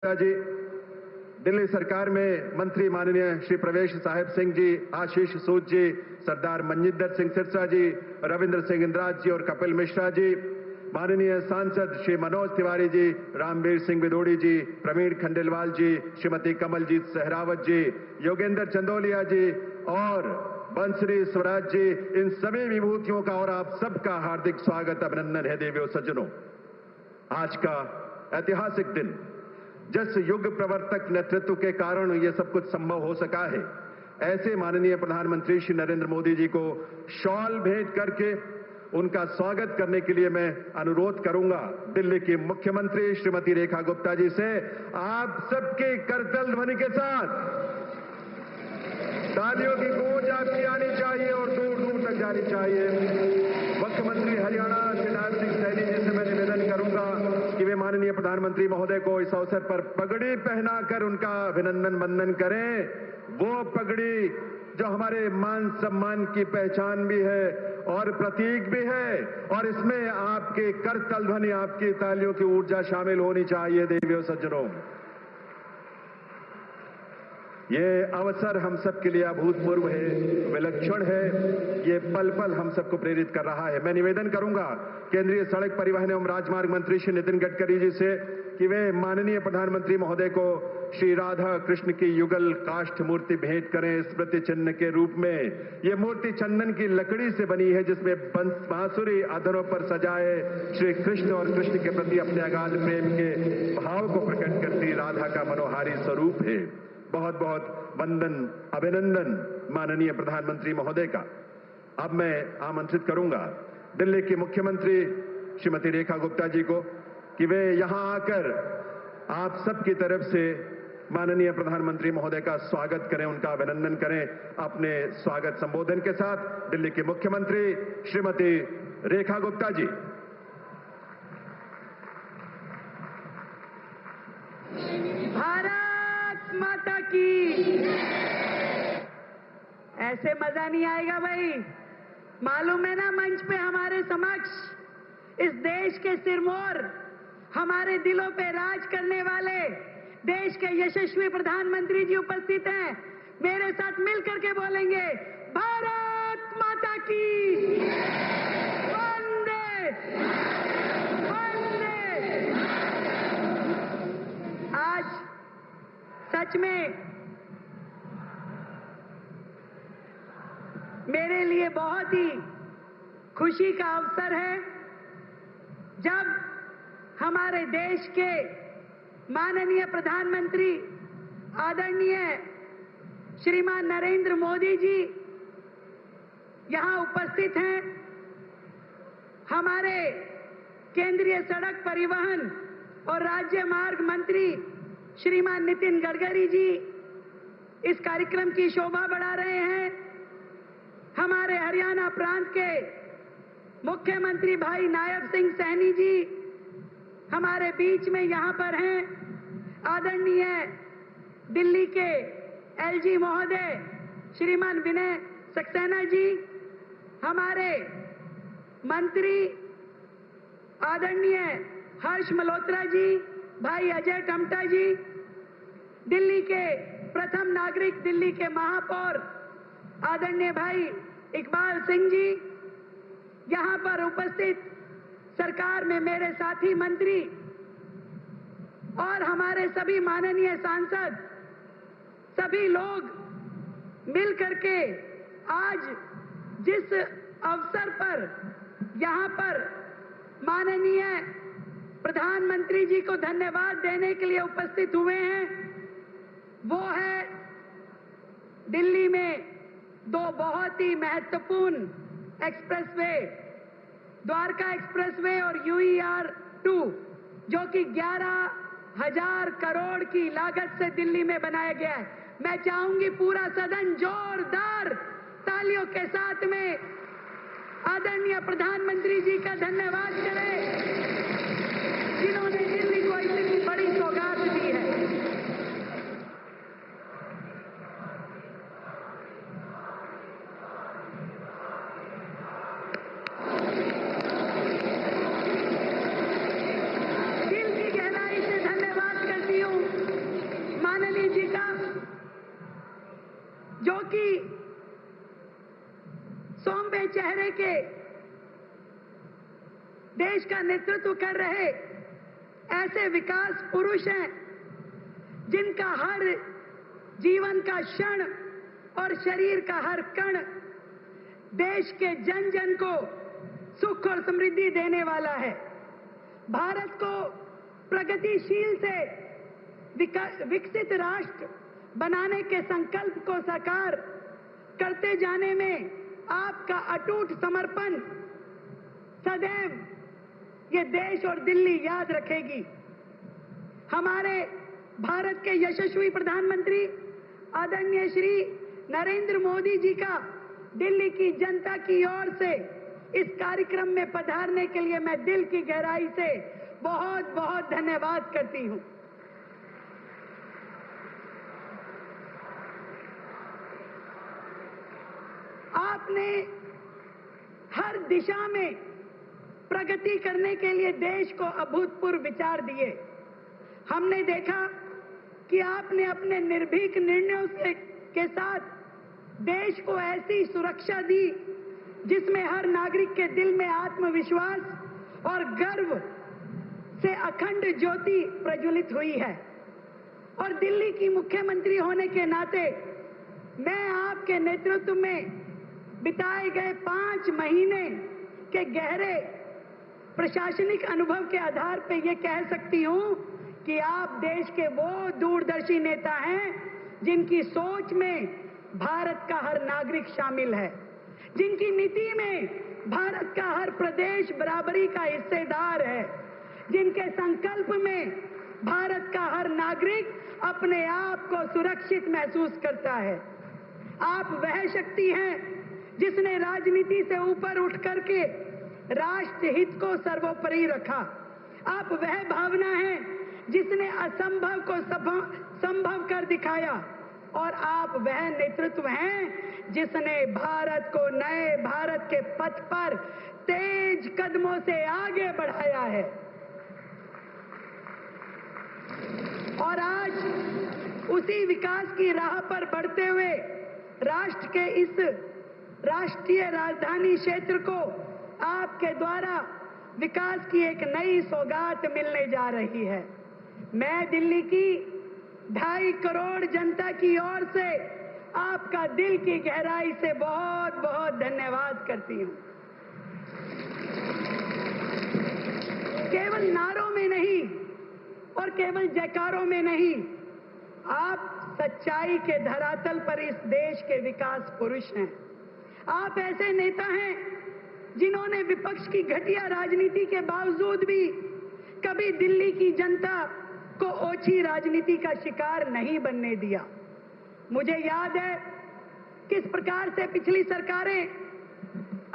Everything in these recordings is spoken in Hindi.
जी, दिल्ली सरकार में मंत्री माननीय श्री प्रवेश साहिब सिंह जी, आशीष सूद जी, सरदार मनजिंदर सिंह सिरसा जी, रविंद्र सिंह इंद्राज जी और कपिल मिश्रा जी, माननीय सांसद श्री मनोज तिवारी जी, रामवीर सिंह विदोड़ी जी, प्रवीण खंडेलवाल जी, श्रीमती कमलजीत सहरावत जी, योगेंद्र चंदोलिया जी और बंसरी स्वराज जी, इन सभी विभूतियों का और आप सबका हार्दिक स्वागत अभिनंदन है। देवियों सज्जनों, आज का ऐतिहासिक दिन, जिस युग प्रवर्तक नेतृत्व के कारण यह सब कुछ संभव हो सका है, ऐसे माननीय प्रधानमंत्री श्री नरेंद्र मोदी जी को शॉल भेंट करके उनका स्वागत करने के लिए मैं अनुरोध करूंगा दिल्ली की मुख्यमंत्री श्रीमती रेखा गुप्ता जी से, आप सबके करतल ध्वनि के साथ तालियों की गूंज आपकी आनी चाहिए और दूर दूर तक जानी चाहिए। मुख्यमंत्री हरियाणा शिवराज सिंह सैनी जी से मैं निवेदन करूंगा कि वे माननीय प्रधानमंत्री महोदय को इस अवसर पर पगड़ी पहनाकर उनका अभिनंदन वंदन करें। वो पगड़ी जो हमारे मान सम्मान की पहचान भी है और प्रतीक भी है, और इसमें आपके करतल ध्वनि, आपकी तालियों की ऊर्जा शामिल होनी चाहिए। देवियों सज्जनों, ये अवसर हम सबके लिए अभूतपूर्व है, विलक्षण है। ये पल पल हम सबको प्रेरित कर रहा है। मैं निवेदन करूंगा केंद्रीय सड़क परिवहन एवं राजमार्ग मंत्री श्री नितिन गडकरी जी से कि वे माननीय प्रधानमंत्री महोदय को श्री राधा कृष्ण की युगल काष्ठ मूर्ति भेंट करें स्मृति चिन्ह के रूप में। ये मूर्ति चंदन की लकड़ी से बनी है, जिसमें बांसुरी अधरों पर सजाए श्री कृष्ण और कृष्ण के प्रति अपने अगाध प्रेम के भाव को प्रकट करती राधा का मनोहारी स्वरूप है। बहुत बहुत वंदन, अभिनंदन माननीय प्रधानमंत्री महोदय का। अब मैं आमंत्रित करूंगा दिल्ली की मुख्यमंत्री श्रीमती रेखा गुप्ता जी को कि वे यहां आकर आप सबकी तरफ से माननीय प्रधानमंत्री महोदय का स्वागत करें, उनका अभिनंदन करें अपने स्वागत संबोधन के साथ। दिल्ली की मुख्यमंत्री श्रीमती रेखा गुप्ता जी। भारत माता की। ऐसे मजा नहीं आएगा भाई। मालूम है ना, मंच पे हमारे समक्ष इस देश के सिरमौर, हमारे दिलों पे राज करने वाले देश के यशस्वी प्रधानमंत्री जी उपस्थित हैं। मेरे साथ मिलकर के बोलेंगे, भारत माता की वंदे वंदे। आज सच में मेरे लिए बहुत ही खुशी का अवसर है जब हमारे देश के माननीय प्रधानमंत्री आदरणीय श्रीमान नरेंद्र मोदी जी यहां उपस्थित हैं। हमारे केंद्रीय सड़क परिवहन और राज्य मार्ग मंत्री श्रीमान नितिन गडकरी जी इस कार्यक्रम की शोभा बढ़ा रहे हैं। हमारे हरियाणा प्रांत के मुख्यमंत्री भाई नायब सिंह सैनी जी हमारे बीच में यहां पर हैं। आदरणीय दिल्ली के एलजी महोदय श्रीमान विनय सक्सेना जी, हमारे मंत्री आदरणीय हर्ष मल्होत्रा जी, भाई अजय टमटा जी, दिल्ली के प्रथम नागरिक, दिल्ली के महापौर आदरणीय भाई इकबाल सिंह जी, यहां पर उपस्थित सरकार में मेरे साथी मंत्री और हमारे सभी माननीय सांसद, सभी लोग मिलकर के आज जिस अवसर पर यहां पर माननीय प्रधानमंत्री जी को धन्यवाद देने के लिए उपस्थित हुए हैं, वो है दिल्ली में दो बहुत ही महत्वपूर्ण एक्सप्रेसवे, द्वारका एक्सप्रेसवे और UER-2, जो कि 11,000 करोड़ की लागत से दिल्ली में बनाया गया है। मैं चाहूंगी पूरा सदन जोरदार तालियों के साथ में आदरणीय प्रधानमंत्री जी का धन्यवाद करें, जिन्होंने दिल्ली को इतनी बड़ी सौगात दी है। दिल की गहराई से धन्यवाद करती हूं सौम्य चेहरे के देश का नेतृत्व कर रहे ऐसे विकास पुरुष हैं जिनका हर जीवन का क्षण और शरीर का हर कण देश के जन जन को सुख और समृद्धि देने वाला है। भारत को प्रगतिशील से विकसित राष्ट्र बनाने के संकल्प को साकार करते जाने में आपका अटूट समर्पण सदैव ये देश और दिल्ली याद रखेगी। हमारे भारत के यशस्वी प्रधानमंत्री आदरणीय श्री नरेंद्र मोदी जी का दिल्ली की जनता की ओर से इस कार्यक्रम में पधारने के लिए मैं दिल की गहराई से बहुत बहुत धन्यवाद करती हूं। आपने हर दिशा में प्रगति करने के लिए देश को अभूतपूर्व विचार दिए। हमने देखा कि आपने अपने निर्भीक निर्णयों के साथ देश को ऐसी सुरक्षा दी जिसमें हर नागरिक के दिल में आत्मविश्वास और गर्व से अखंड ज्योति प्रज्वलित हुई है। और दिल्ली की मुख्यमंत्री होने के नाते मैं आपके नेतृत्व में बिताए गए 5 महीने के गहरे प्रशासनिक अनुभव के आधार पर यह कह सकती हूं कि आप देश के वो दूरदर्शी नेता हैं जिनकी सोच में भारत का हर नागरिक शामिल है, जिनकी नीति में भारत का हर प्रदेश बराबरी का हिस्सेदार है, जिनके संकल्प में भारत का हर नागरिक अपने आप को सुरक्षित महसूस करता है। आप वह शक्ति हैं जिसने राजनीति से ऊपर उठ करके राष्ट्र हित को सर्वोपरि रखा। आप वह भावना है जिसने असंभव को संभव कर दिखाया और आप वह नेतृत्व हैं जिसने भारत को नए भारत के पथ पर तेज कदमों से आगे बढ़ाया है। और आज उसी विकास की राह पर बढ़ते हुए राष्ट्र के इस राष्ट्रीय राजधानी क्षेत्र को आपके द्वारा विकास की एक नई सौगात मिलने जा रही है। मैं दिल्ली की 2.5 करोड़ जनता की ओर से आपका दिल की गहराई से बहुत बहुत धन्यवाद करती हूं। केवल नारों में नहीं और केवल जयकारों में नहीं, आप सच्चाई के धरातल पर इस देश के विकास पुरुष हैं। आप ऐसे नेता हैं जिन्होंने विपक्ष की घटिया राजनीति के बावजूद भी कभी दिल्ली की जनता को ओछी राजनीति का शिकार नहीं बनने दिया। मुझे याद है किस प्रकार से पिछली सरकारें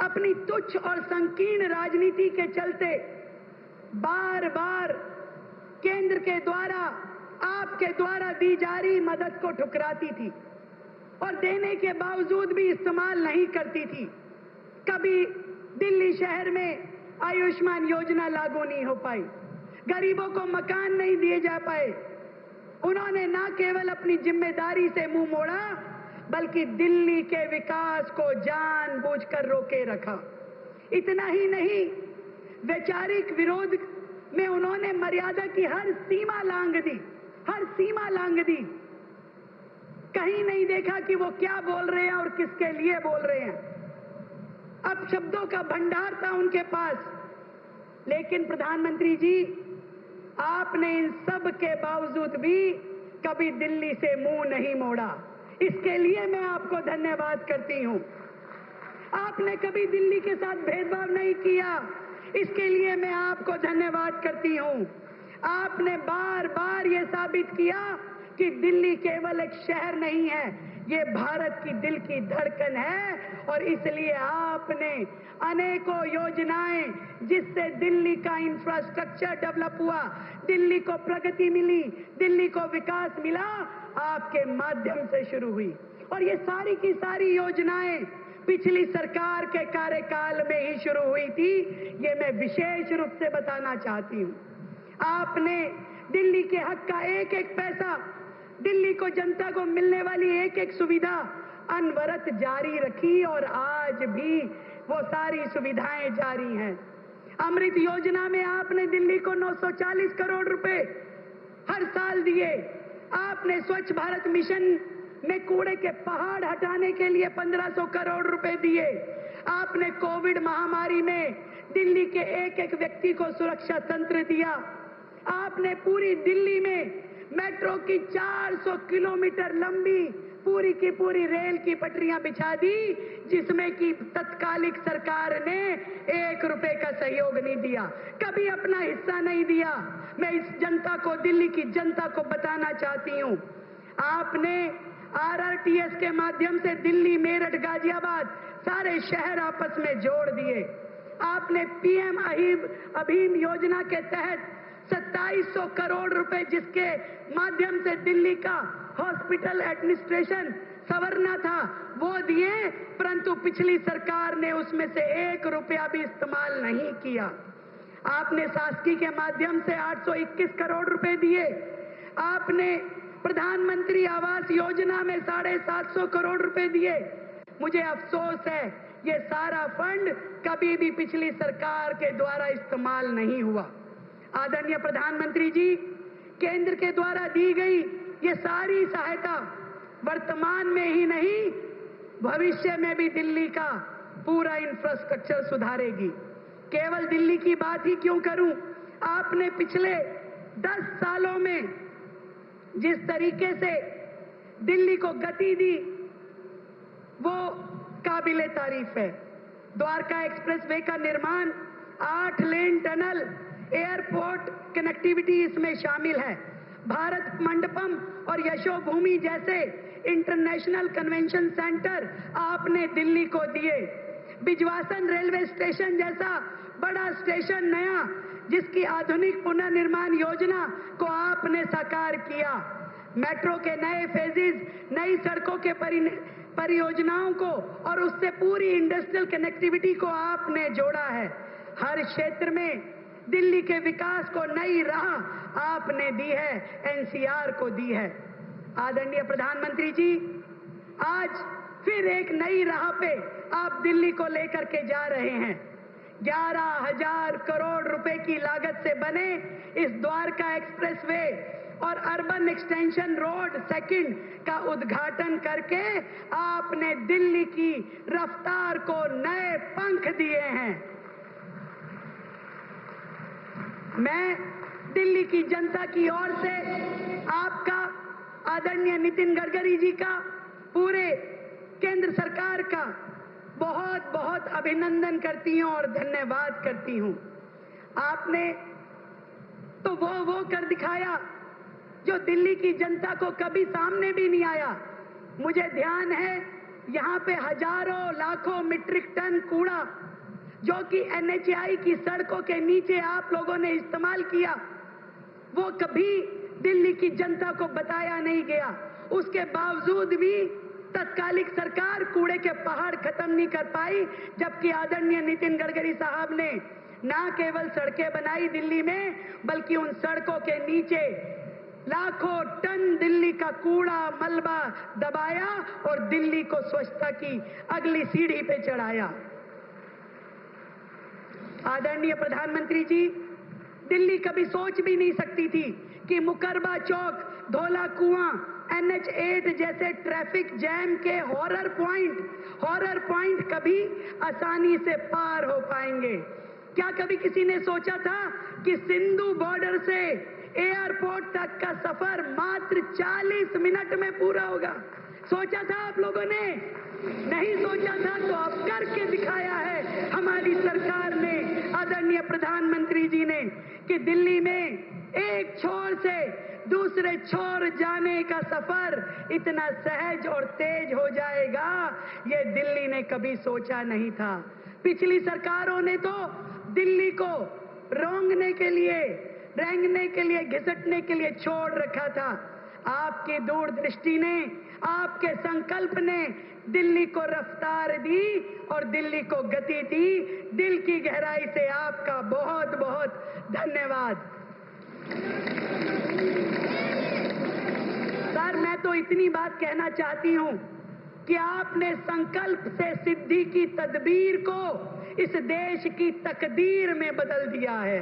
अपनी तुच्छ और संकीर्ण राजनीति के चलते बार बार केंद्र के द्वारा आपके द्वारा दी जा रही मदद को ठुकराती थी और देने के बावजूद भी इस्तेमाल नहीं करती थी। कभी दिल्ली शहर में आयुष्मान योजना लागू नहीं हो पाई, गरीबों को मकान नहीं दिए जा पाए। उन्होंने न केवल अपनी जिम्मेदारी से मुंह मोड़ा बल्कि दिल्ली के विकास को जानबूझकर रोके रखा। इतना ही नहीं, वैचारिक विरोध में उन्होंने मर्यादा की हर सीमा लांघ दी, हर सीमा लांघ दी। कहीं नहीं देखा कि वो क्या बोल रहे हैं और किसके लिए बोल रहे हैं। अब शब्दों का भंडार था उनके पास, लेकिन प्रधानमंत्री जी, आपने इन सब के बावजूद भी कभी दिल्ली से मुंह नहीं मोड़ा। इसके लिए मैं आपको धन्यवाद करती हूं। आपने कभी दिल्ली के साथ भेदभाव नहीं किया, इसके लिए मैं आपको धन्यवाद करती हूं। आपने बार बार ये साबित किया कि दिल्ली केवल एक शहर नहीं है, ये भारत की दिल की धड़कन है। और इसलिए आपने अनेकों योजनाएं जिससे दिल्ली का इंफ्रास्ट्रक्चर डेवलप हुआ, दिल्ली को प्रगति मिली, दिल्ली को विकास मिला, आपके माध्यम से शुरू हुई। और ये सारी की सारी योजनाएं पिछली सरकार के कार्यकाल में ही शुरू हुई थी, ये मैं विशेष रूप से बताना चाहती हूं। आपने दिल्ली के हक का एक एक पैसा, दिल्ली को जनता को मिलने वाली एक एक सुविधा अनवरत जारी रखी और आज भी वो सारी सुविधाएं जारी हैं। अमृत योजना में आपने दिल्ली को 940 करोड़ रुपए हर साल दिए। आपने स्वच्छ भारत मिशन में कूड़े के पहाड़ हटाने के लिए 1500 करोड़ रुपए दिए। आपने कोविड महामारी में दिल्ली के एक एक व्यक्ति को सुरक्षा तंत्र दिया। आपने पूरी दिल्ली में मेट्रो की 400 किलोमीटर लंबी पूरी की पूरी रेल की पटरियां बिछा दी, जिसमें कि तत्कालिक सरकार ने 1 रुपए का सहयोग नहीं दिया, कभी अपना हिस्सा नहीं दिया। मैं इस जनता को, दिल्ली की जनता को बताना चाहती हूं, आपने आरआरटीएस के माध्यम से दिल्ली, मेरठ, गाजियाबाद सारे शहर आपस में जोड़ दिए। आपने पीएम अभीम योजना के तहत 2700 करोड़ रुपए, जिसके माध्यम से दिल्ली का हॉस्पिटल एडमिनिस्ट्रेशन संवरना था, वो दिए, परंतु पिछली सरकार ने उसमें से 1 रुपया भी इस्तेमाल नहीं किया। आपने शासकीय के माध्यम से 821 करोड़ रुपए दिए। आपने प्रधानमंत्री आवास योजना में 750 करोड़ रुपए दिए। मुझे अफसोस है, ये सारा फंड कभी भी पिछली सरकार के द्वारा इस्तेमाल नहीं हुआ। आदरणीय प्रधानमंत्री जी, केंद्र के द्वारा दी गई ये सारी सहायता वर्तमान में ही नहीं, भविष्य में भी दिल्ली का पूरा इंफ्रास्ट्रक्चर सुधारेगी। केवल दिल्ली की बात ही क्यों करूं, आपने पिछले 10 सालों में जिस तरीके से दिल्ली को गति दी, वो काबिले तारीफ है। द्वारका एक्सप्रेसवे का निर्माण, 8 लेन टनल, एयरपोर्ट कनेक्टिविटी इसमें शामिल है। भारत मंडपम और यशोभूमि जैसे इंटरनेशनल कन्वेंशन सेंटर आपने दिल्ली को दिए। बिजवासन रेलवे स्टेशन जैसा बड़ा स्टेशन नया, जिसकी आधुनिक पुनर्निर्माण योजना को आपने साकार किया। मेट्रो के नए फेजेस, नई सड़कों के परियोजनाओं को और उससे पूरी इंडस्ट्रियल कनेक्टिविटी को आपने जोड़ा है। हर क्षेत्र में दिल्ली के विकास को नई राह आपने दी है, एनसीआर को दी है। आदरणीय प्रधानमंत्री जी, आज फिर एक नई राह पे आप दिल्ली को लेकर के जा रहे हैं। 11,000 करोड़ रुपए की लागत से बने इस द्वारका एक्सप्रेसवे और अर्बन एक्सटेंशन रोड सेकंड का उद्घाटन करके आपने दिल्ली की रफ्तार को नए पंख दिए हैं। मैं दिल्ली की जनता की ओर से आपका, आदरणीय नितिन गडकरी जी का, पूरे केंद्र सरकार का बहुत बहुत अभिनंदन करती हूं और धन्यवाद करती हूं। आपने तो वो कर दिखाया जो दिल्ली की जनता को कभी सामने भी नहीं आया। मुझे ध्यान है, यहाँ पे हजारों लाखों मीट्रिक टन कूड़ा जो कि एनएचएआई की सड़कों के नीचे आप लोगों ने इस्तेमाल किया, वो कभी दिल्ली की जनता को बताया नहीं गया। उसके बावजूद भी तत्कालिक सरकार कूड़े के पहाड़ खत्म नहीं कर पाई, जबकि आदरणीय नितिन गडकरी साहब ने न केवल सड़कें बनाई दिल्ली में, बल्कि उन सड़कों के नीचे लाखों टन दिल्ली का कूड़ा मलबा दबाया और दिल्ली को स्वच्छता की अगली सीढ़ी पे चढ़ाया। आदरणीय प्रधानमंत्री जी, दिल्ली कभी सोच भी नहीं सकती थी कि मुकरबा चौक, धौला कुआं, NH8 जैसे ट्रैफिक जैम के हॉरर पॉइंट कभी आसानी से पार हो पाएंगे। क्या कभी किसी ने सोचा था कि सिंधु बॉर्डर से एयरपोर्ट तक का सफर मात्र 40 मिनट में पूरा होगा? सोचा था आप लोगों ने? नहीं सोचा था, तो अब करके दिखाया है हमारी सरकार ने, आदरणीय प्रधानमंत्री जी ने, कि दिल्ली में एक छोर से दूसरे छोर जाने का सफर इतना सहज और तेज हो जाएगा, ये दिल्ली ने कभी सोचा नहीं था। पिछली सरकारों ने तो दिल्ली को रेंगने के लिए, घिसटने के लिए छोड़ रखा था। आपकी दूरदृष्टि ने, आपके संकल्प ने दिल्ली को रफ्तार दी और दिल्ली को गति दी। दिल की गहराई से आपका बहुत बहुत धन्यवाद। सर, मैं तो इतनी बात कहना चाहती हूं कि आपने संकल्प से सिद्धि की तदबीर को इस देश की तकदीर में बदल दिया है।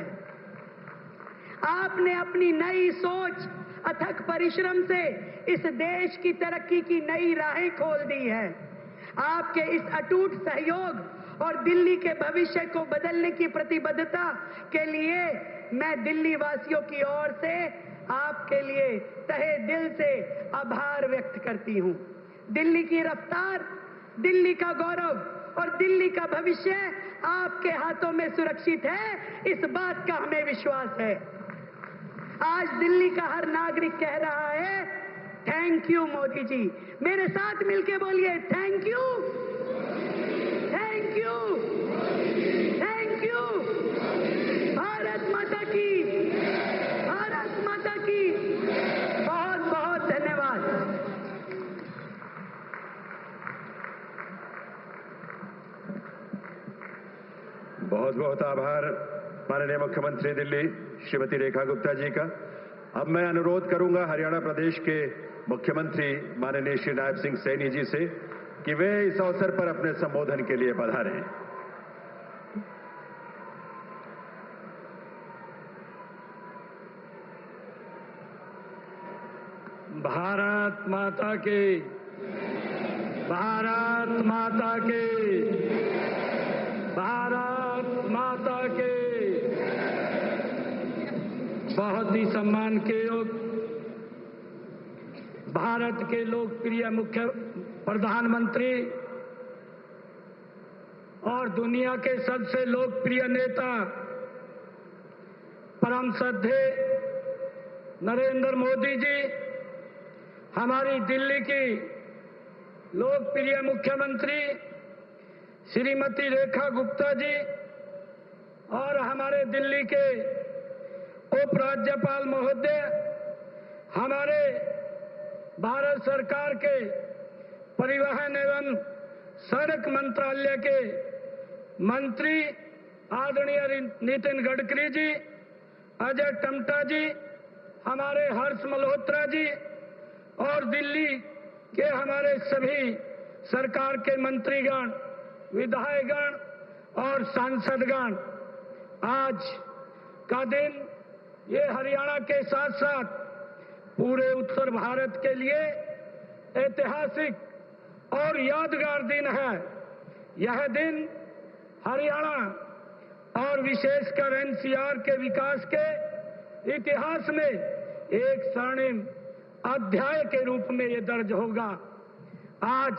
आपने अपनी नई सोच, अथक परिश्रम से इस देश की तरक्की की नई राहें खोल दी है। आपके इस अटूट सहयोग और दिल्ली के भविष्य को बदलने की प्रतिबद्धता के लिए मैं दिल्ली वासियों की ओर से आपके लिए तहे दिल से आभार व्यक्त करती हूं। दिल्ली की रफ्तार, दिल्ली का गौरव और दिल्ली का भविष्य आपके हाथों में सुरक्षित है, इस बात का हमें विश्वास है। आज दिल्ली का हर नागरिक कह रहा है, थैंक यू मोदी जी। मेरे साथ मिलके बोलिए, thank you, thank you, thank you. Bharat माता की, भारत माता की बहुत बहुत धन्यवाद। बहुत बहुत आभार माननीय मुख्यमंत्री दिल्ली श्रीमती रेखा गुप्ता जी का। अब मैं अनुरोध करूंगा हरियाणा प्रदेश के मुख्यमंत्री माननीय श्री नायब सिंह सैनी जी से कि वे इस अवसर पर अपने संबोधन के लिए पधारें। भारत माता की, भारत माता की, भारत माता के। बहुत ही सम्मान के योग्य भारत के लोकप्रिय मुख्य प्रधानमंत्री और दुनिया के सबसे लोकप्रिय नेता परम श्रद्धेय नरेंद्र मोदी जी, हमारी दिल्ली की लोकप्रिय मुख्यमंत्री श्रीमती रेखा गुप्ता जी और हमारे दिल्ली के उपराज्यपाल महोदय, हमारे भारत सरकार के परिवहन एवं सड़क मंत्रालय के मंत्री आदरणीय नितिन गडकरी जी, अजय टम्टा जी, हमारे हर्ष मल्होत्रा जी और दिल्ली के हमारे सभी सरकार के मंत्रीगण, विधायकगण और सांसदगण, आज का दिन ये हरियाणा के साथ साथ पूरे उत्तर भारत के लिए ऐतिहासिक और यादगार दिन है। यह दिन हरियाणा और विशेषकर एनसीआर के विकास के इतिहास में एक स्वर्णिम अध्याय के रूप में ये दर्ज होगा। आज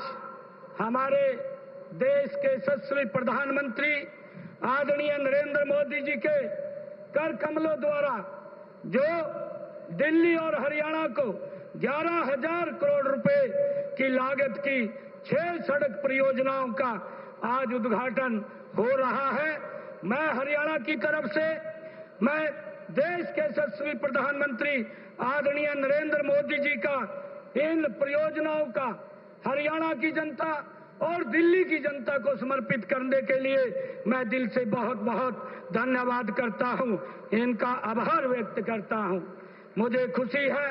हमारे देश के यशस्वी प्रधानमंत्री आदरणीय नरेंद्र मोदी जी के कर कमलों द्वारा जो दिल्ली और हरियाणा को 11,000 करोड़ रुपए की लागत की 6 सड़क परियोजनाओं का आज उद्घाटन हो रहा है। मैं हरियाणा की तरफ से मैं देश के यशस्वी प्रधानमंत्री आदरणीय नरेंद्र मोदी जी का इन परियोजनाओं का हरियाणा की जनता और दिल्ली की जनता को समर्पित करने के लिए मैं दिल से बहुत बहुत धन्यवाद करता हूं, इनका आभार व्यक्त करता हूं। मुझे खुशी है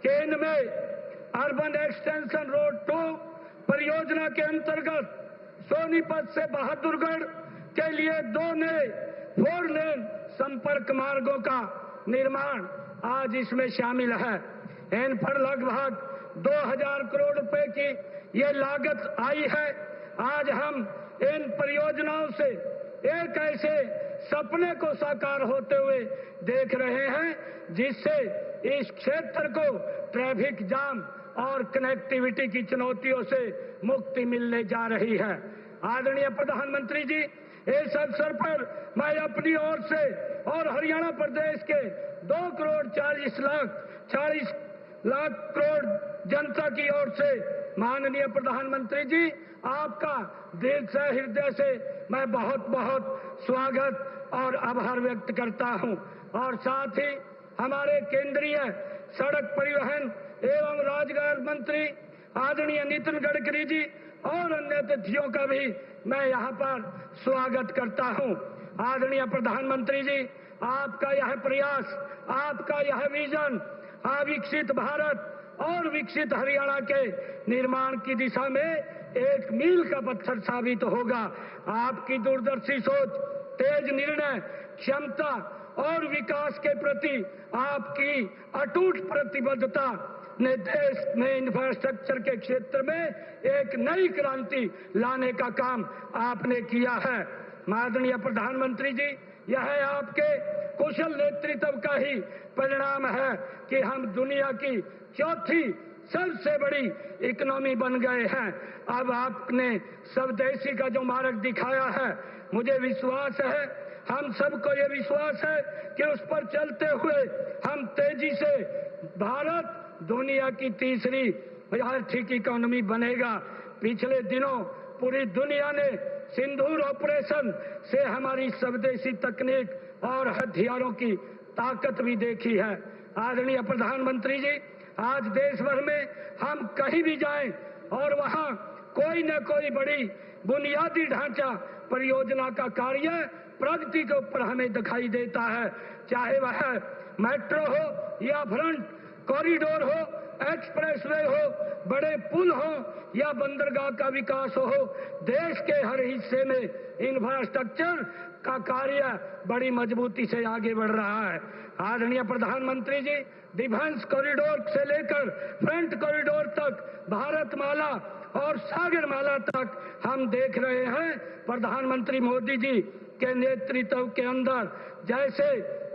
कि इनमें अर्बन एक्सटेंशन रोड 2 परियोजना के अंतर्गत सोनीपत से बहादुरगढ़ के लिए 2 नए 4 लेन संपर्क मार्गों का निर्माण आज इसमें शामिल है। इन पर लगभग 2,000 करोड़ रुपए की ये लागत आई है। आज हम इन परियोजनाओं से एक ऐसे सपने को साकार होते हुए देख रहे हैं जिससे इस क्षेत्र को ट्रैफिक जाम और कनेक्टिविटी की चुनौतियों से मुक्ति मिलने जा रही है। आदरणीय प्रधानमंत्री जी, इस अवसर पर मैं अपनी ओर से और हरियाणा प्रदेश के 2 करोड़ 40 लाख करोड़ जनता की ओर से माननीय प्रधानमंत्री जी, आपका दिल से हृदय से मैं बहुत बहुत स्वागत और आभार व्यक्त करता हूं। और साथ ही हमारे केंद्रीय सड़क परिवहन एवं राजमार्ग मंत्री आदरणीय नितिन गडकरी जी और अन्य अतिथियों का भी मैं यहाँ पर स्वागत करता हूँ। आदरणीय प्रधानमंत्री जी, आपका यह प्रयास, आपका यह विजन विकसित भारत और विकसित हरियाणा के निर्माण की दिशा में एक मील का पत्थर साबित होगा। आपकी दूरदर्शी सोच, तेज निर्णय क्षमता और विकास के प्रति आपकी अटूट प्रतिबद्धता ने देश में इंफ्रास्ट्रक्चर के क्षेत्र में एक नई क्रांति लाने का काम आपने किया है। माननीय प्रधानमंत्री जी, यह आपके कुशल नेतृत्व का ही परिणाम है कि हम दुनिया की चौथी सबसे बड़ी इकोनॉमी बन गए हैं। अब आपने स्वदेशी का जो मार्ग दिखाया है, मुझे विश्वास है, हम सबको ये विश्वास है कि उस पर चलते हुए हम तेजी से भारत दुनिया की तीसरी आर्थिक इकोनॉमी बनेगा। पिछले दिनों पूरी दुनिया ने सिंदूर ऑपरेशन से हमारी स्वदेशी तकनीक और हथियारों की ताकत भी देखी है। आदरणीय प्रधानमंत्री जी, आज देश भर में हम कहीं भी जाएं और वहां कोई न कोई बड़ी बुनियादी ढांचा परियोजना का कार्य प्रगति के ऊपर हमें दिखाई देता है। चाहे वह मेट्रो हो या फ्रंट कॉरिडोर हो, एक्सप्रेसवे हो, बड़े पुल हो या बंदरगाह का विकास हो, देश के हर हिस्से में इंफ्रास्ट्रक्चर का कार्य बड़ी मजबूती से आगे बढ़ रहा है। आदरणीय प्रधानमंत्री जी, डिफेंस कॉरिडोर से लेकर फ्रंट कॉरिडोर तक, भारतमाला और सागरमाला तक हम देख रहे हैं प्रधानमंत्री मोदी जी के नेतृत्व के अंदर जैसे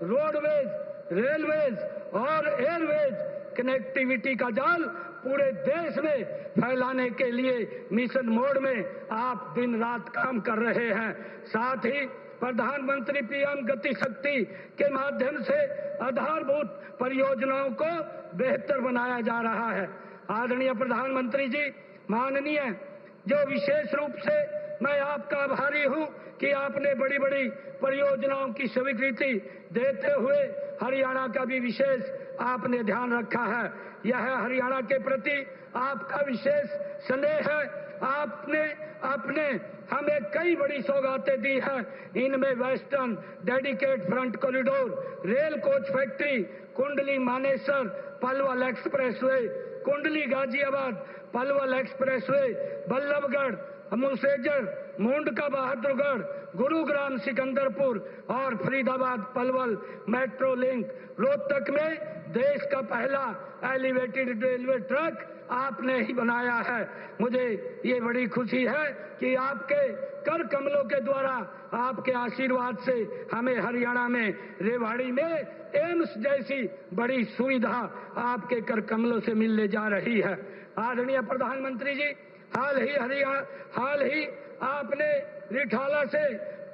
रोडवेज, रेलवेज और एयरवेज कनेक्टिविटी का जाल पूरे देश में फैलाने के लिए मिशन मोड में आप दिन रात काम कर रहे हैं। साथ ही प्रधानमंत्री पीएम गति शक्ति के माध्यम से आधारभूत परियोजनाओं को बेहतर बनाया जा रहा है। आदरणीय प्रधानमंत्री जी, माननीय जो विशेष रूप से मैं आपका आभारी हूं कि आपने बड़ी बड़ी परियोजनाओं की स्वीकृति देते हुए हरियाणा का भी विशेष आपने ध्यान रखा है। यह हरियाणा के प्रति आपका विशेष स्नेह है। आपने अपने हमें कई बड़ी सौगातें दी हैं। इनमें western dedicate front corridor, rail coach factory, Kundli Manesar Palwal expressway, कुंडली गाजियाबाद पलवल एक्सप्रेसवे, बल्लभगढ़ मुसेजर, मुंडका बहादुरगढ़, गुरुग्राम सिकंदरपुर और फरीदाबाद पलवल मेट्रो लिंक, रोहतक में देश का पहला एलिवेटेड रेलवे ट्रैक आपने ही बनाया है। मुझे ये बड़ी खुशी है कि आपके कर कमलों के द्वारा, आपके आशीर्वाद से हमें हरियाणा में रेवाड़ी में एम्स जैसी बड़ी सुविधा आपके कर कमलों से मिलने जा रही है। आदरणीय प्रधानमंत्री जी, हाल ही आपने रिठाला से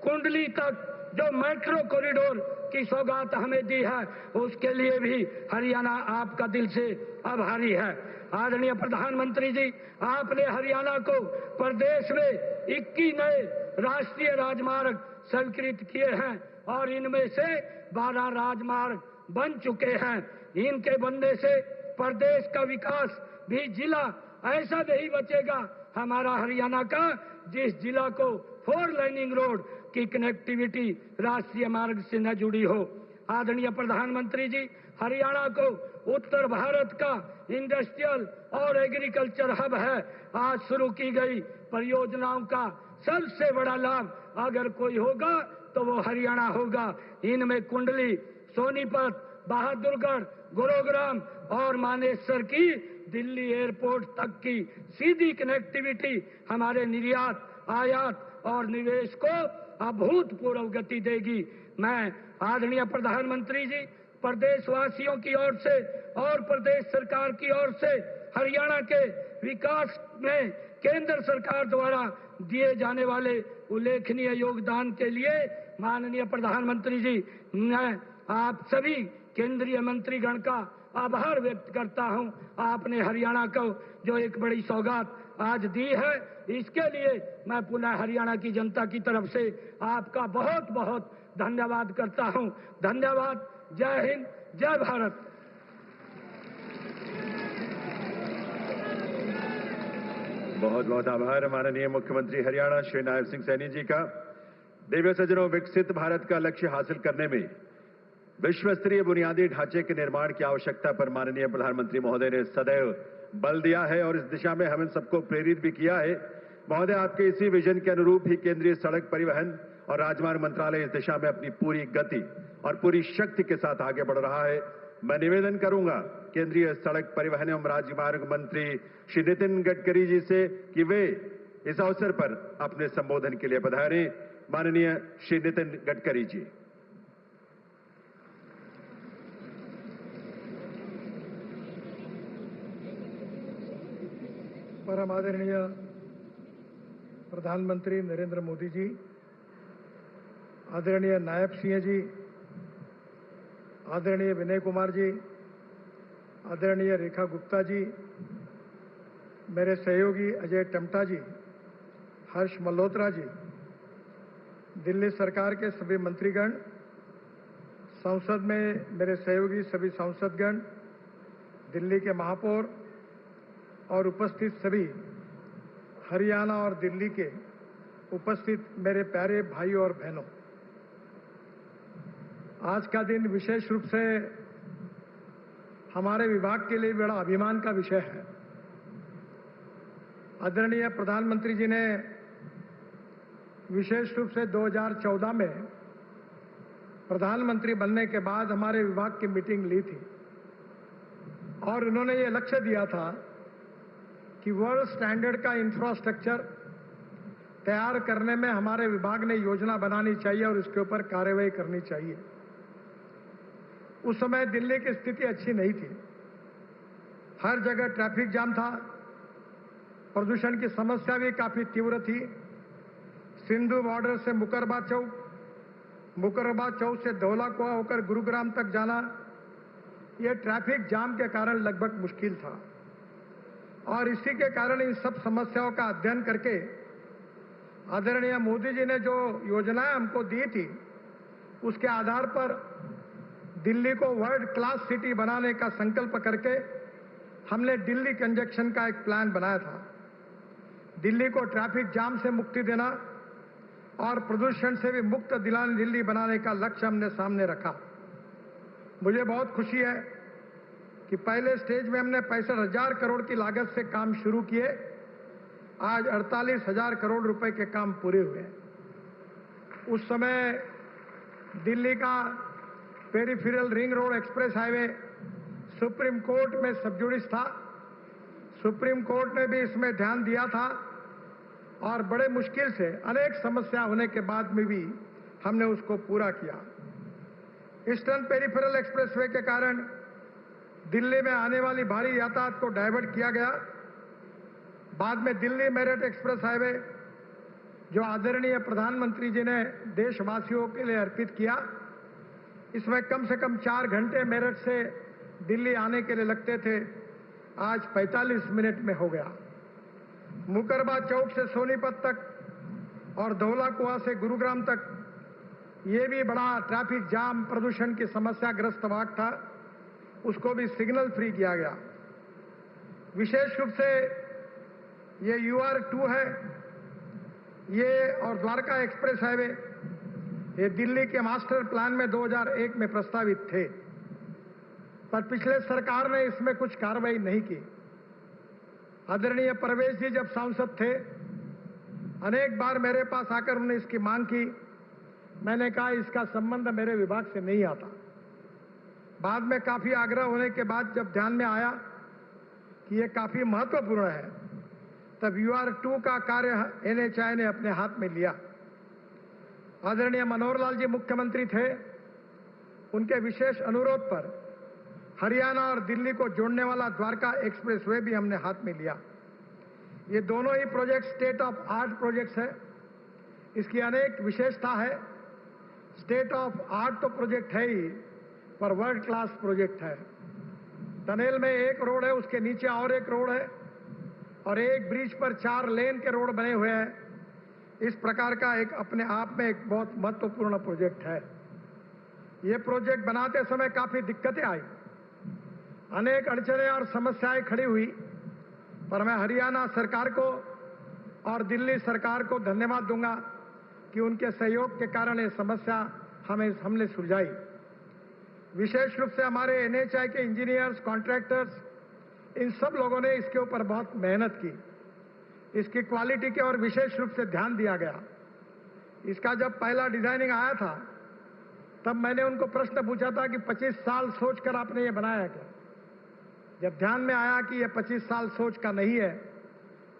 कुंडली तक जो मेट्रो कॉरिडोर की सौगात हमें दी है, उसके लिए भी हरियाणा आपका दिल से आभारी है। आदरणीय प्रधानमंत्री जी, आपने हरियाणा को प्रदेश में 21 नए राष्ट्रीय राजमार्ग स्वीकृत किए हैं और इनमें से 12 राजमार्ग बन चुके हैं। इनके बनने से प्रदेश का विकास भी जिला ऐसा नहीं बचेगा हमारा हरियाणा का जिस जिला को 4 लाइनिंग रोड की कनेक्टिविटी राष्ट्रीय मार्ग से न जुड़ी हो। आदरणीय प्रधानमंत्री जी, हरियाणा को उत्तर भारत का इंडस्ट्रियल और एग्रीकल्चर हब है। आज शुरू की गई परियोजनाओं का सबसे बड़ा लाभ अगर कोई होगा तो वो हरियाणा होगा। इनमें कुंडली, सोनीपत, बहादुरगढ़, गुरुग्राम और मानेसर की दिल्ली एयरपोर्ट तक की सीधी कनेक्टिविटी हमारे निर्यात, आयात और निवेश को अभूतपूर्व गति देगी। मैं आदरणीय प्रधानमंत्री जी, प्रदेशवासियों की ओर से और प्रदेश सरकार की ओर से हरियाणा के विकास में केंद्र सरकार द्वारा दिए जाने वाले उल्लेखनीय योगदान के लिए माननीय प्रधानमंत्री जी, मैं आप सभी केंद्रीय मंत्रीगण का आभार व्यक्त करता हूं। आपने हरियाणा को जो एक बड़ी सौगात आज दी है, इसके लिए मैं पुनः हरियाणा की जनता की तरफ से आपका बहुत बहुत धन्यवाद करता हूं। धन्यवाद। जय हिंद, जय भारत। बहुत बहुत आभार माननीय मुख्यमंत्री हरियाणा श्री नायब सिंह सैनी जी का। दिव्य सज्जनों, विकसित भारत का लक्ष्य हासिल करने में विश्व स्तरीय बुनियादी ढांचे के निर्माण की आवश्यकता पर माननीय प्रधानमंत्री महोदय ने सदैव बल दिया है और इस दिशा में हमें सबको प्रेरित भी किया है। महोदय, आपके इसी विजन के अनुरूप ही केंद्रीय सड़क परिवहन और राजमार्ग मंत्रालय इस दिशा में अपनी पूरी गति और पूरी शक्ति के साथ आगे बढ़ रहा है। मैं निवेदन करूंगा केंद्रीय सड़क परिवहन एवं राजमार्ग मंत्री श्री नितिन गडकरी जी से कि वे इस अवसर पर अपने संबोधन के लिए पधारें। माननीय श्री नितिन गडकरी जी। परम आदरणीय प्रधानमंत्री नरेंद्र मोदी जी, आदरणीय नायब सिंह जी, आदरणीय विनय कुमार जी, आदरणीय रेखा गुप्ता जी, मेरे सहयोगी अजय टमटा जी, हर्ष मल्होत्रा जी, दिल्ली सरकार के सभी मंत्रीगण, संसद में मेरे सहयोगी सभी सांसदगण, दिल्ली के महापौर और उपस्थित सभी हरियाणा और दिल्ली के उपस्थित मेरे प्यारे भाइयों और बहनों, आज का दिन विशेष रूप से हमारे विभाग के लिए बड़ा अभिमान का विषय है। आदरणीय प्रधानमंत्री जी ने विशेष रूप से 2014 में प्रधानमंत्री बनने के बाद हमारे विभाग की मीटिंग ली थी और उन्होंने ये लक्ष्य दिया था कि वर्ल्ड स्टैंडर्ड का इंफ्रास्ट्रक्चर तैयार करने में हमारे विभाग ने योजना बनानी चाहिए और इसके ऊपर कार्रवाई करनी चाहिए। उस समय दिल्ली की स्थिति अच्छी नहीं थी, हर जगह ट्रैफिक जाम था, प्रदूषण की समस्या भी काफी तीव्र थी। सिंधु बॉर्डर से मुकरबा चौक से धौला कुआं होकर गुरुग्राम तक जाना, यह ट्रैफिक जाम के कारण लगभग मुश्किल था और इसी के कारण इन सब समस्याओं का अध्ययन करके आदरणीय मोदी जी ने जो योजनाएं हमको दी थी, उसके आधार पर दिल्ली को वर्ल्ड क्लास सिटी बनाने का संकल्प करके हमने दिल्ली कंजक्शन का एक प्लान बनाया था। दिल्ली को ट्रैफिक जाम से मुक्ति देना और प्रदूषण से भी मुक्त दिल्ली बनाने का लक्ष्य हमने सामने रखा। मुझे बहुत खुशी है कि पहले स्टेज में हमने 65,000 करोड़ की लागत से काम शुरू किए, आज 48,000 करोड़ रुपए के काम पूरे हुए। उस समय दिल्ली का peripheral ring road express highway supreme court में सबजुडिस था। सुप्रीम कोर्ट ने भी इसमें ध्यान दिया था और बड़े मुश्किल से अनेक समस्या होने के बाद में भी हमने उसको पूरा किया। ईस्टर्न पेरिफेरल एक्सप्रेसवे के कारण दिल्ली में आने वाली भारी यातायात को डाइवर्ट किया गया। बाद में दिल्ली मेरठ एक्सप्रेस हाईवे, जो आदरणीय प्रधानमंत्री जी ने देशवासियों के लिए अर्पित किया, इसमें कम से कम 4 घंटे मेरठ से दिल्ली आने के लिए लगते थे, आज 45 मिनट में हो गया। मुकरबा चौक से सोनीपत तक और धौला कुआं से गुरुग्राम तक ये भी बड़ा ट्रैफिक जाम प्रदूषण की समस्या ग्रस्त भाग था, उसको भी सिग्नल फ्री किया गया। विशेष रूप से ये UR2 है, ये और द्वारका एक्सप्रेस हाईवे, ये दिल्ली के मास्टर प्लान में 2001 में प्रस्तावित थे, पर पिछले सरकार ने इसमें कुछ कार्रवाई नहीं की। आदरणीय परवेश जी जब सांसद थे, अनेक बार मेरे पास आकर उन्होंने इसकी मांग की। मैंने कहा इसका संबंध मेरे विभाग से नहीं आता। बाद में काफी आग्रह होने के बाद जब ध्यान में आया कि ये काफी महत्वपूर्ण है, तब UR2 का कार्य NHAI ने अपने हाथ में लिया। आदरणीय मनोहर लाल जी मुख्यमंत्री थे, उनके विशेष अनुरोध पर हरियाणा और दिल्ली को जोड़ने वाला द्वारका एक्सप्रेसवे भी हमने हाथ में लिया। ये दोनों ही project state of art projects है। इसकी अनेक विशेषता है। स्टेट ऑफ आर्ट तो प्रोजेक्ट है ही, पर वर्ल्ड क्लास प्रोजेक्ट है। टनल में एक रोड है, उसके नीचे और एक रोड है और एक ब्रिज पर 4 लेन के रोड बने हुए हैं। इस प्रकार का एक अपने आप में एक बहुत महत्वपूर्ण प्रोजेक्ट है। ये प्रोजेक्ट बनाते समय काफी दिक्कतें आई, अनेक अड़चनें और समस्याएं खड़ी हुई, पर मैं हरियाणा सरकार को और दिल्ली सरकार को धन्यवाद दूंगा कि उनके सहयोग के कारण ये समस्या हमने सुलझाई। विशेष रूप से हमारे एनएचआई के इंजीनियर्स, कॉन्ट्रैक्टर्स, इन सब लोगों ने इसके ऊपर बहुत मेहनत की। इसकी क्वालिटी के और विशेष रूप से ध्यान दिया गया। इसका जब पहला डिजाइनिंग आया था तब मैंने उनको प्रश्न पूछा था कि 25 साल सोचकर आपने ये बनाया क्या? जब ध्यान में आया कि ये 25 साल सोच का नहीं है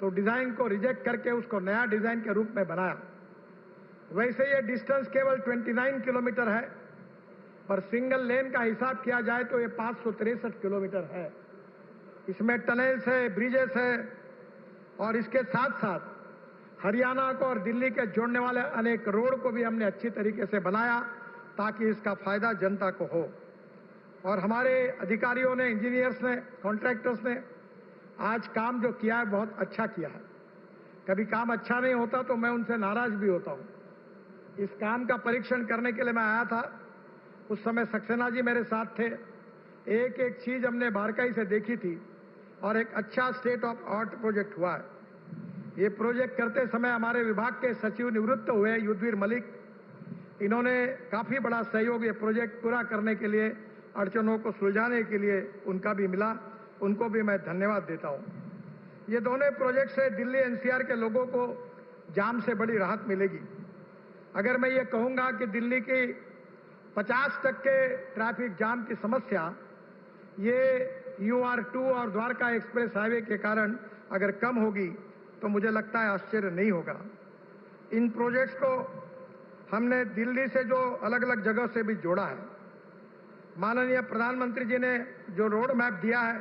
तो डिजाइन को रिजेक्ट करके उसको नया डिजाइन के रूप में बनाया। वैसे ये डिस्टेंस केवल 29 किलोमीटर है, पर सिंगल लेन का हिसाब किया जाए तो ये 563 किलोमीटर है। इसमें टनल्स है, ब्रिजेस है और इसके साथ साथ हरियाणा को और दिल्ली के जोड़ने वाले अनेक रोड को भी हमने अच्छी तरीके से बनाया ताकि इसका फायदा जनता को हो। और हमारे अधिकारियों ने, इंजीनियर्स ने, कॉन्ट्रैक्टर्स ने आज काम जो किया है बहुत अच्छा किया है। कभी काम अच्छा नहीं होता तो मैं उनसे नाराज भी होता हूं। इस काम का परीक्षण करने के लिए मैं आया था। उस समय सक्सेना जी मेरे साथ थे। एक एक चीज हमने बारीकी से देखी थी और एक अच्छा स्टेट ऑफ आर्ट प्रोजेक्ट हुआ है। ये प्रोजेक्ट करते समय हमारे विभाग के सचिव निवृत्त हुए युद्धवीर मलिक, इन्होंने काफी बड़ा सहयोग ये प्रोजेक्ट पूरा करने के लिए, अड़चनों को सुलझाने के लिए उनका भी मिला। उनको भी मैं धन्यवाद देता हूं। ये दोनों प्रोजेक्ट से दिल्ली एनसीआर के लोगों को जाम से बड़ी राहत मिलेगी। अगर मैं ये कहूंगा कि दिल्ली की 50% ट्रैफिक जाम की समस्या ये UR2 और द्वारका एक्सप्रेस हाईवे के कारण अगर कम होगी तो मुझे लगता है आश्चर्य नहीं होगा। इन प्रोजेक्ट्स को हमने दिल्ली से जो अलग अलग जगह से भी जोड़ा है। माननीय प्रधानमंत्री जी ने जो रोड मैप दिया है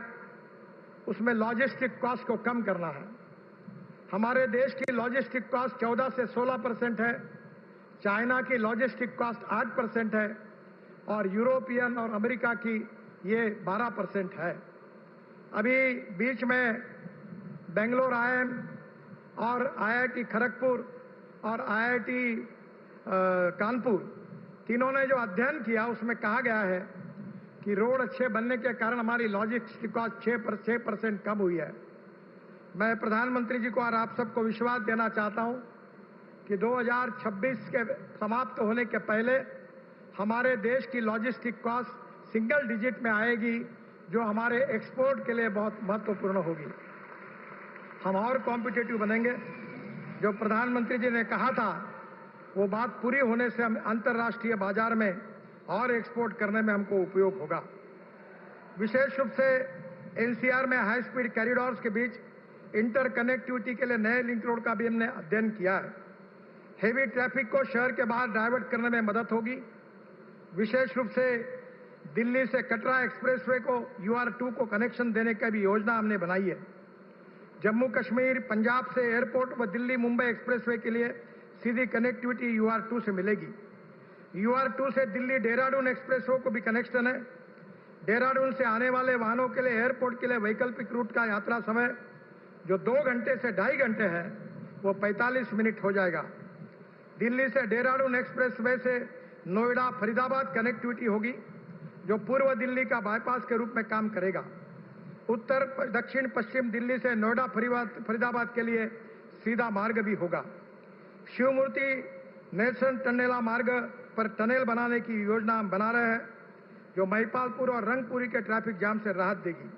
उसमें लॉजिस्टिक कॉस्ट को कम करना है। हमारे देश की लॉजिस्टिक कॉस्ट 14 से 16% है, चाइना की लॉजिस्टिक कॉस्ट 8% है और यूरोपियन और अमेरिका की ये 12% है। अभी बीच में बेंगलोर IIM और IIT खड़गपुर और IIT कानपुर तीनों ने जो अध्ययन किया उसमें कहा गया है कि रोड अच्छे बनने के कारण हमारी लॉजिस्टिक कॉस्ट 6% कम हुई है। मैं प्रधानमंत्री जी को और आप सबको विश्वास देना चाहता हूं कि 2026 के समाप्त होने के पहले हमारे देश की लॉजिस्टिक कॉस्ट सिंगल डिजिट में आएगी, जो हमारे एक्सपोर्ट के लिए बहुत महत्वपूर्ण होगी। हम और कॉम्पिटिटिव बनेंगे। जो प्रधानमंत्री जी ने कहा था वो बात पूरी होने से हम अंतर्राष्ट्रीय बाजार में और एक्सपोर्ट करने में हमको उपयोग होगा। विशेष रूप से एनसीआर में हाई स्पीड कॉरिडोर्स के बीच इंटरकनेक्टिविटी के लिए नए लिंक रोड का भी हमने अध्ययन किया है। हेवी ट्रैफिक को शहर के बाहर डाइवर्ट करने में मदद होगी। विशेष रूप से दिल्ली से कटरा एक्सप्रेसवे को UR2 को कनेक्शन देने की भी योजना हमने बनाई है। जम्मू कश्मीर, पंजाब से एयरपोर्ट व दिल्ली मुंबई एक्सप्रेसवे के लिए सीधी कनेक्टिविटी UR2 से मिलेगी। UR2 से दिल्ली देहरादून एक्सप्रेसवे को भी कनेक्शन है। देहरादून से आने वाले वाहनों के लिए एयरपोर्ट के लिए वैकल्पिक रूट का यात्रा समय जो 2 घंटे से 2.5 घंटे है वो 45 मिनट हो जाएगा। दिल्ली से देहरादून एक्सप्रेसवे से नोएडा फरीदाबाद कनेक्टिविटी होगी, जो पूर्व दिल्ली का बाईपास के रूप में काम करेगा। उत्तर दक्षिण पश्चिम दिल्ली से नोएडा फरीदाबाद के लिए सीधा मार्ग भी होगा। शिवमूर्ति नेल्सन टनेला मार्ग पर टनल बनाने की योजना हम बना रहे हैं, जो महिपालपुर और रंगपुरी के ट्रैफिक जाम से राहत देगी।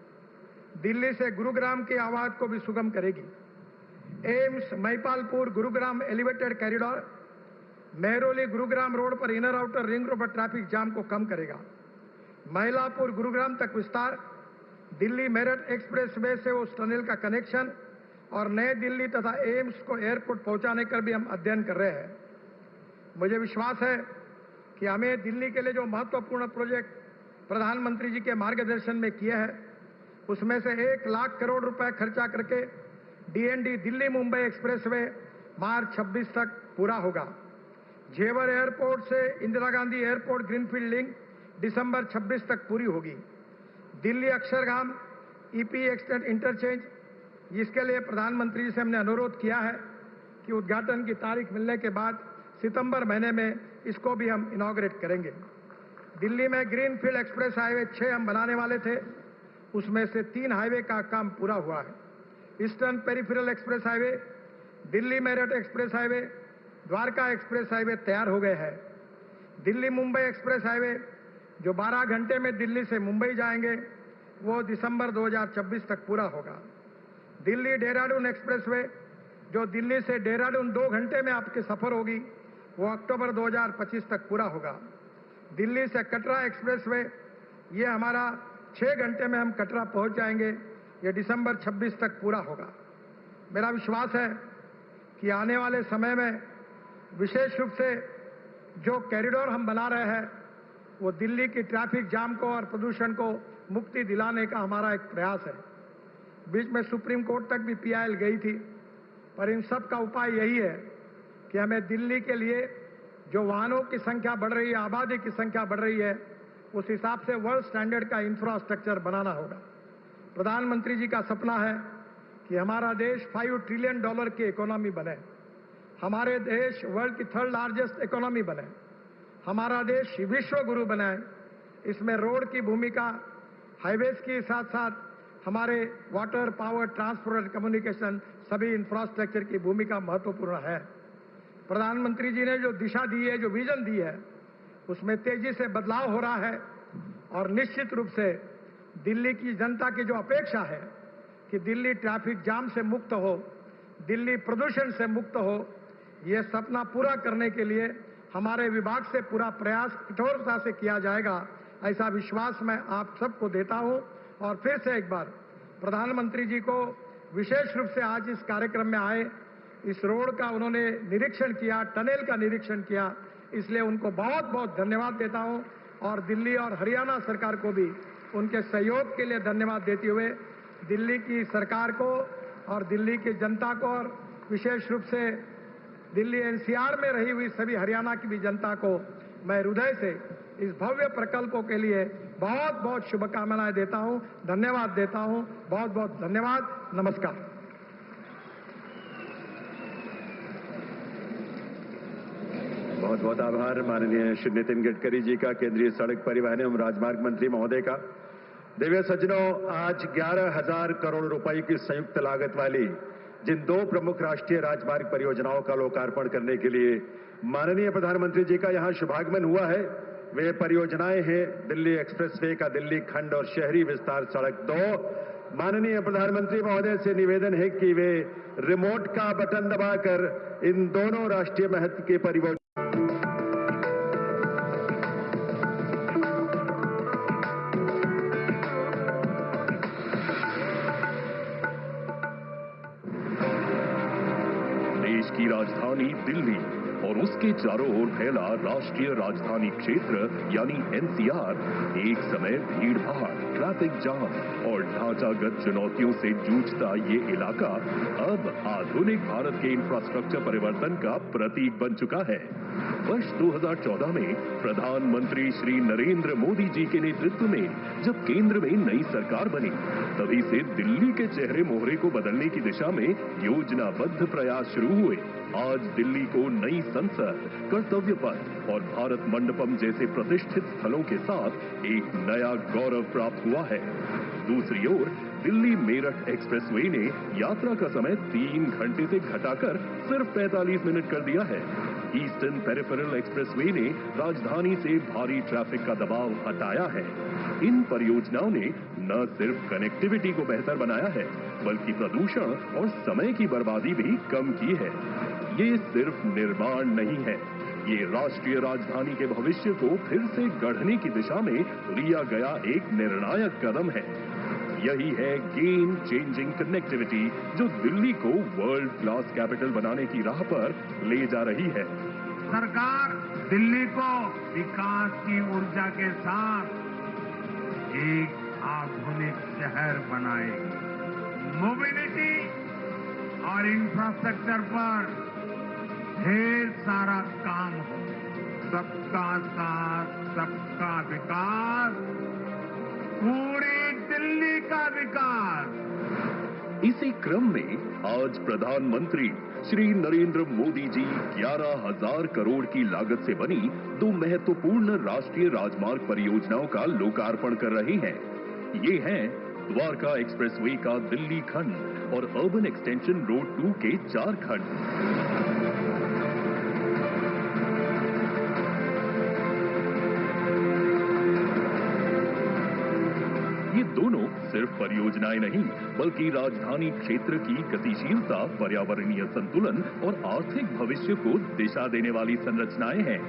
दिल्ली से गुरुग्राम की आवाज को भी सुगम करेगी। AIIMS Mahipalpur Gurugram elevated corridor Mehrauli Gurugram road पर इनर आउटर रिंग रोड पर ट्रैफिक जाम को कम करेगा। महिलापुर गुरुग्राम तक विस्तार, दिल्ली मेरठ एक्सप्रेस वे से उस टनल का कनेक्शन और नई दिल्ली तथा एम्स को एयरपोर्ट पहुंचाने का भी हम अध्ययन कर रहे हैं। मुझे विश्वास है कि हमें दिल्ली के लिए जो महत्वपूर्ण प्रोजेक्ट प्रधानमंत्री जी के मार्गदर्शन में किए हैं उसमें से 1 लाख करोड़ रुपए खर्चा करके DND दिल्ली मुंबई एक्सप्रेसवे मार्च 26 तक पूरा होगा। जेवर एयरपोर्ट से Indira Gandhi airport greenfield link दिसंबर 26 तक पूरी होगी। Delhi Akshardham EP extend interchange, जिसके लिए प्रधानमंत्री जी से हमने अनुरोध किया है कि उद्घाटन की तारीख मिलने के बाद सितंबर महीने में इसको भी हम इनॉग्रेट करेंगे। दिल्ली में ग्रीनफील्ड एक्सप्रेस हाईवे 6 हम बनाने वाले थे, उसमें से 3 हाईवे का काम पूरा हुआ है। Eastern peripheral express highway, Delhi Meerut express highway, Dwarka express highway तैयार हो गए हैं। दिल्ली मुंबई एक्सप्रेस हाईवे जो 12 घंटे में दिल्ली से मुंबई जाएंगे वो दिसंबर 2026 तक पूरा होगा। दिल्ली देहरादून एक्सप्रेसवे जो दिल्ली से देहरादून 2 घंटे में आपके सफर होगी वो अक्टूबर 2025 तक पूरा होगा। दिल्ली से कटरा एक्सप्रेसवे ये हमारा 6 घंटे में हम कटरा पहुंच जाएंगे, ये दिसंबर 26 तक पूरा होगा। मेरा विश्वास है कि आने वाले समय में विशेष रूप से जो कॉरिडोर हम बना रहे हैं वो दिल्ली की ट्रैफिक जाम को और प्रदूषण को मुक्ति दिलाने का हमारा एक प्रयास है। बीच में सुप्रीम कोर्ट तक भी PIL गई थी, पर इन सब का उपाय यही है कि हमें दिल्ली के लिए जो वाहनों की संख्या बढ़ रही है, आबादी की संख्या बढ़ रही है, उस हिसाब से वर्ल्ड स्टैंडर्ड का इंफ्रास्ट्रक्चर बनाना होगा। प्रधानमंत्री जी का सपना है कि हमारा देश $5 ट्रिलियन की इकोनॉमी बने, हमारे देश वर्ल्ड की 3rd लार्जेस्ट इकोनॉमी बने, हमारा देश विश्व गुरु बनाए। इसमें रोड की भूमिका, हाईवेज के साथ साथ हमारे वाटर, पावर, ट्रांसपोर्ट, कम्युनिकेशन सभी इंफ्रास्ट्रक्चर की भूमिका महत्वपूर्ण है। प्रधानमंत्री जी ने जो दिशा दी है, जो विजन दी है, उसमें तेजी से बदलाव हो रहा है और निश्चित रूप से दिल्ली की जनता की जो अपेक्षा है कि दिल्ली ट्रैफिक जाम से मुक्त हो, दिल्ली प्रदूषण से मुक्त हो, ये सपना पूरा करने के लिए हमारे विभाग से पूरा प्रयास कठोरता से किया जाएगा, ऐसा विश्वास मैं आप सबको देता हूं। और फिर से एक बार प्रधानमंत्री जी को विशेष रूप से आज इस कार्यक्रम में आए, इस रोड का उन्होंने निरीक्षण किया, टनल का निरीक्षण किया, इसलिए उनको बहुत बहुत धन्यवाद देता हूं। और दिल्ली और हरियाणा सरकार को भी उनके सहयोग के लिए धन्यवाद देते हुए दिल्ली की सरकार को और दिल्ली की जनता को और विशेष रूप से दिल्ली NCR में रही हुई सभी हरियाणा की भी जनता को मैं हृदय से इस भव्य प्रकल्पों के लिए बहुत बहुत शुभकामनाएं देता हूं, धन्यवाद देता हूं। बहुत बहुत धन्यवाद, नमस्कार। बहुत बहुत आभार माननीय श्री नितिन गडकरी जी का, केंद्रीय सड़क परिवहन एवं राजमार्ग मंत्री महोदय का। दिव्य सज्जनों, आज 11,000 करोड़ रुपए की संयुक्त लागत वाली जिन 2 प्रमुख राष्ट्रीय राजमार्ग परियोजनाओं का लोकार्पण करने के लिए माननीय प्रधानमंत्री जी का यहां शुभागमन हुआ है, वे परियोजनाएं हैं दिल्ली एक्सप्रेसवे का दिल्ली खंड और शहरी विस्तार सड़क 2। माननीय प्रधानमंत्री महोदय से निवेदन है कि वे रिमोट का बटन दबाकर इन दोनों राष्ट्रीय महत्व के परियोजना की राजधानी दिल्ली और उसके चारों ओर फैला राष्ट्रीय राजधानी क्षेत्र यानी NCR एक समय भीड़-भाड़, ट्रैफिक जाम और ढांचागत चुनौतियों से जूझता ये इलाका अब आधुनिक भारत के इंफ्रास्ट्रक्चर परिवर्तन का प्रतीक बन चुका है। वर्ष 2014 में प्रधानमंत्री श्री नरेंद्र मोदी जी के नेतृत्व में जब केंद्र में नई सरकार बनी, तभी से दिल्ली के चेहरे मोहरे को बदलने की दिशा में योजनाबद्ध प्रयास शुरू हुए। आज दिल्ली को नई संसद, कर्तव्य पथ और भारत मंडपम जैसे प्रतिष्ठित स्थलों के साथ एक नया गौरव प्राप्त हुआ है। दूसरी ओर दिल्ली मेरठ एक्सप्रेसवे ने यात्रा का समय 3 घंटे से घटाकर सिर्फ 45 मिनट कर दिया है। ईस्टर्न पेरिफेरल एक्सप्रेसवे ने राजधानी से भारी ट्रैफिक का दबाव हटाया है। इन परियोजनाओं ने न सिर्फ कनेक्टिविटी को बेहतर बनाया है, बल्कि प्रदूषण और समय की बर्बादी भी कम की है। ये सिर्फ निर्माण नहीं है, ये राष्ट्रीय राजधानी के भविष्य को फिर से गढ़ने की दिशा में लिया गया एक निर्णायक कदम है। यही है गेम चेंजिंग कनेक्टिविटी जो दिल्ली को वर्ल्ड क्लास कैपिटल बनाने की राह पर ले जा रही है। सरकार दिल्ली को विकास की ऊर्जा के साथ एक आधुनिक शहर बनाएगी। मोबिलिटी और इंफ्रास्ट्रक्चर पर ढेर सारा काम हो। सबका साथ, सबका विकास, पूरी दिल्ली का विकास। इसी क्रम में आज प्रधानमंत्री श्री नरेंद्र मोदी जी 11,000 करोड़ की लागत से बनी 2 महत्वपूर्ण राष्ट्रीय राजमार्ग परियोजनाओं का लोकार्पण कर रहे हैं। ये हैं द्वारका एक्सप्रेसवे का दिल्ली खंड और अर्बन एक्सटेंशन रोड 2 के 4 खंड। दोनों सिर्फ परियोजनाएं नहीं, बल्कि राजधानी क्षेत्र की गतिशीलता, पर्यावरणीय संतुलन और आर्थिक भविष्य को दिशा देने वाली संरचनाएं हैं।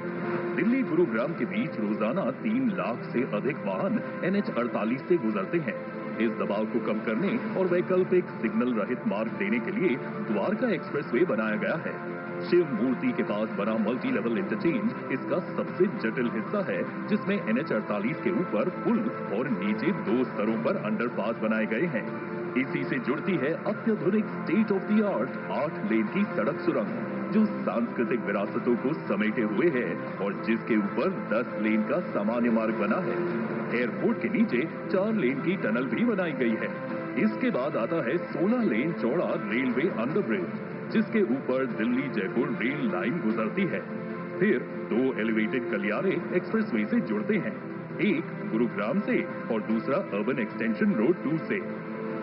दिल्ली गुरुग्राम के बीच रोजाना 3 लाख से अधिक वाहन NH-48 से गुजरते हैं। इस दबाव को कम करने और वैकल्पिक सिग्नल रहित मार्ग देने के लिए द्वारका एक्सप्रेसवे बनाया गया है। शिव मूर्ति के पास बना मल्टी लेवल इंटरचेंज इसका सबसे जटिल हिस्सा है, जिसमें NH-48 के ऊपर पुल और नीचे 2 स्तरों पर अंडरपास बनाए गए हैं। इसी से जुड़ती है अत्याधुनिक स्टेट ऑफ द आर्ट 8 लेन की सड़क सुरंग, जो सांस्कृतिक विरासतों को समेटे हुए है और जिसके ऊपर 10 लेन का सामान्य मार्ग बना है। एयरपोर्ट के नीचे 4 लेन की टनल भी बनाई गई है। इसके बाद आता है 16 लेन चौड़ा रेलवे अंडरब्रिज, जिसके ऊपर दिल्ली जयपुर रेल लाइन गुजरती है। फिर 2 एलिवेटेड गलियारे एक्सप्रेसवे से जुड़ते हैं, एक गुरुग्राम से और दूसरा अर्बन एक्सटेंशन रोड 2 से।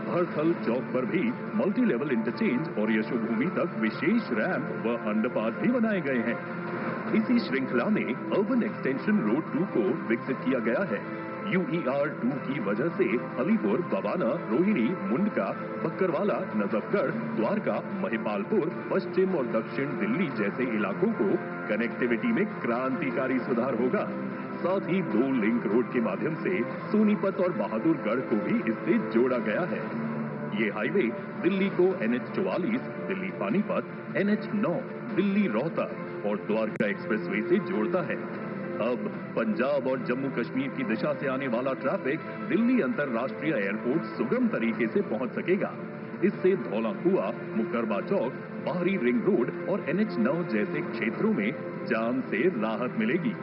हरथल चौक पर भी मल्टी लेवल इंटरचेंज और यशोभूमि तक विशेष रैंप व अंडरपास भी बनाए गए हैं। इसी श्रृंखला में अर्बन एक्सटेंशन रोड 2 को विकसित किया गया है। UER 2 की वजह से अलीपुर, बवाना, रोहिणी, मुंडका, बक्करवाला, नजफगढ़, द्वारका, महिपालपुर, पश्चिम और दक्षिण दिल्ली जैसे इलाकों को कनेक्टिविटी में क्रांतिकारी सुधार होगा। साथ ही 2 लिंक रोड के माध्यम से सोनीपत और बहादुरगढ़ को भी इससे जोड़ा गया है। ये हाईवे दिल्ली को NH-44, दिल्ली पानीपत, NH-9, दिल्ली रोहतक और द्वारका एक्सप्रेसवे से जोड़ता है। अब पंजाब और जम्मू कश्मीर की दिशा से आने वाला ट्रैफिक दिल्ली अंतर्राष्ट्रीय एयरपोर्ट सुगम तरीके से पहुंच सकेगा। इससे धौला कुआं, मुकरबा चौक, बाहरी रिंग रोड और NH-9 जैसे क्षेत्रों में जाम से राहत मिलेगी।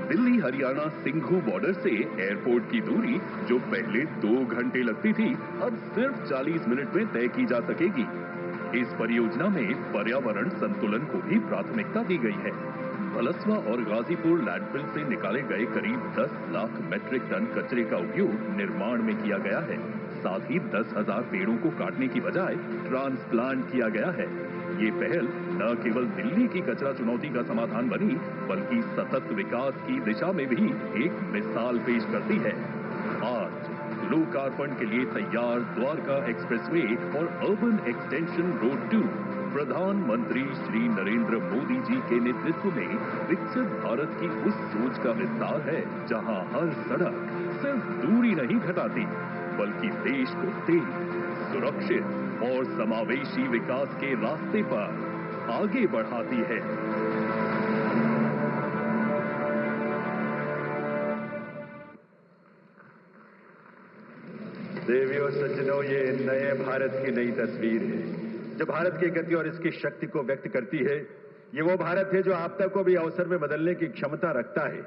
दिल्ली हरियाणा सिंघू बॉर्डर से एयरपोर्ट की दूरी, जो पहले 2 घंटे लगती थी, अब सिर्फ 40 मिनट में तय की जा सकेगी। इस परियोजना में पर्यावरण संतुलन को भी प्राथमिकता दी गई है। भलसवा और गाजीपुर लैंडफिल से निकाले गए करीब 10 लाख मेट्रिक टन कचरे का उपयोग निर्माण में किया गया है। साथ ही 10,000 पेड़ों को काटने की बजाय ट्रांसप्लांट किया गया है। ये पहल न केवल दिल्ली की कचरा चुनौती का समाधान बनी, बल्कि सतत विकास की दिशा में भी एक मिसाल पेश करती है। आज लोकार्पण के लिए तैयार द्वारका एक्सप्रेसवे और अर्बन एक्सटेंशन रोड 2 प्रधानमंत्री श्री नरेंद्र मोदी जी के नेतृत्व में विकसित भारत की उस सोच का विस्तार है, जहां हर सड़क सिर्फ दूरी नहीं घटाती, बल्कि देश को तेज, सुरक्षित और समावेशी विकास के रास्ते पर आगे बढ़ाती है। देवियों सज्जनों, ये नए भारत की नई तस्वीर है, जो भारत की गति और इसकी शक्ति को व्यक्त करती है। ये वो भारत है जो आपदा को भी अवसर में बदलने की क्षमता रखता है।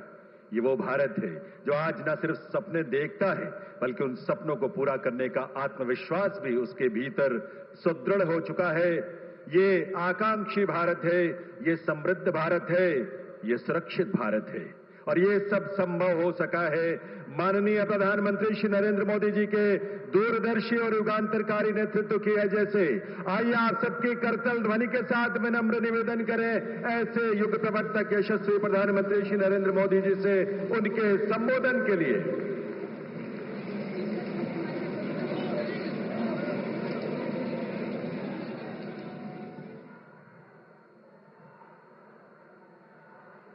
ये वो भारत है जो आज न सिर्फ सपने देखता है, बल्कि उन सपनों को पूरा करने का आत्मविश्वास भी उसके भीतर सुदृढ़ हो चुका है। ये आकांक्षी भारत है, ये समृद्ध भारत है, ये सुरक्षित भारत है। और ये सब संभव हो सका है माननीय प्रधानमंत्री श्री नरेंद्र मोदी जी के दूरदर्शी और युगांतरकारी नेतृत्व की वजह से। आइए आप सबके करतल ध्वनि के साथ विनम्र निवेदन करें, ऐसे युग प्रवर्तक यशस्वी प्रधानमंत्री श्री नरेंद्र मोदी जी से उनके संबोधन के लिए।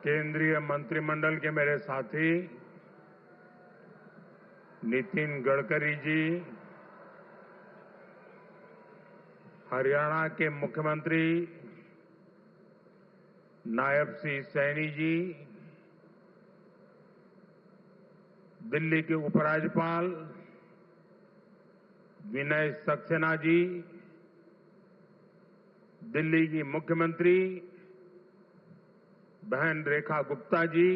केंद्रीय मंत्रिमंडल के मेरे साथी नितिन गडकरी जी, हरियाणा के मुख्यमंत्री नायब सिंह सैनी जी, दिल्ली के उपराज्यपाल विनय सक्सेना जी, दिल्ली की मुख्यमंत्री बहन रेखा गुप्ता जी,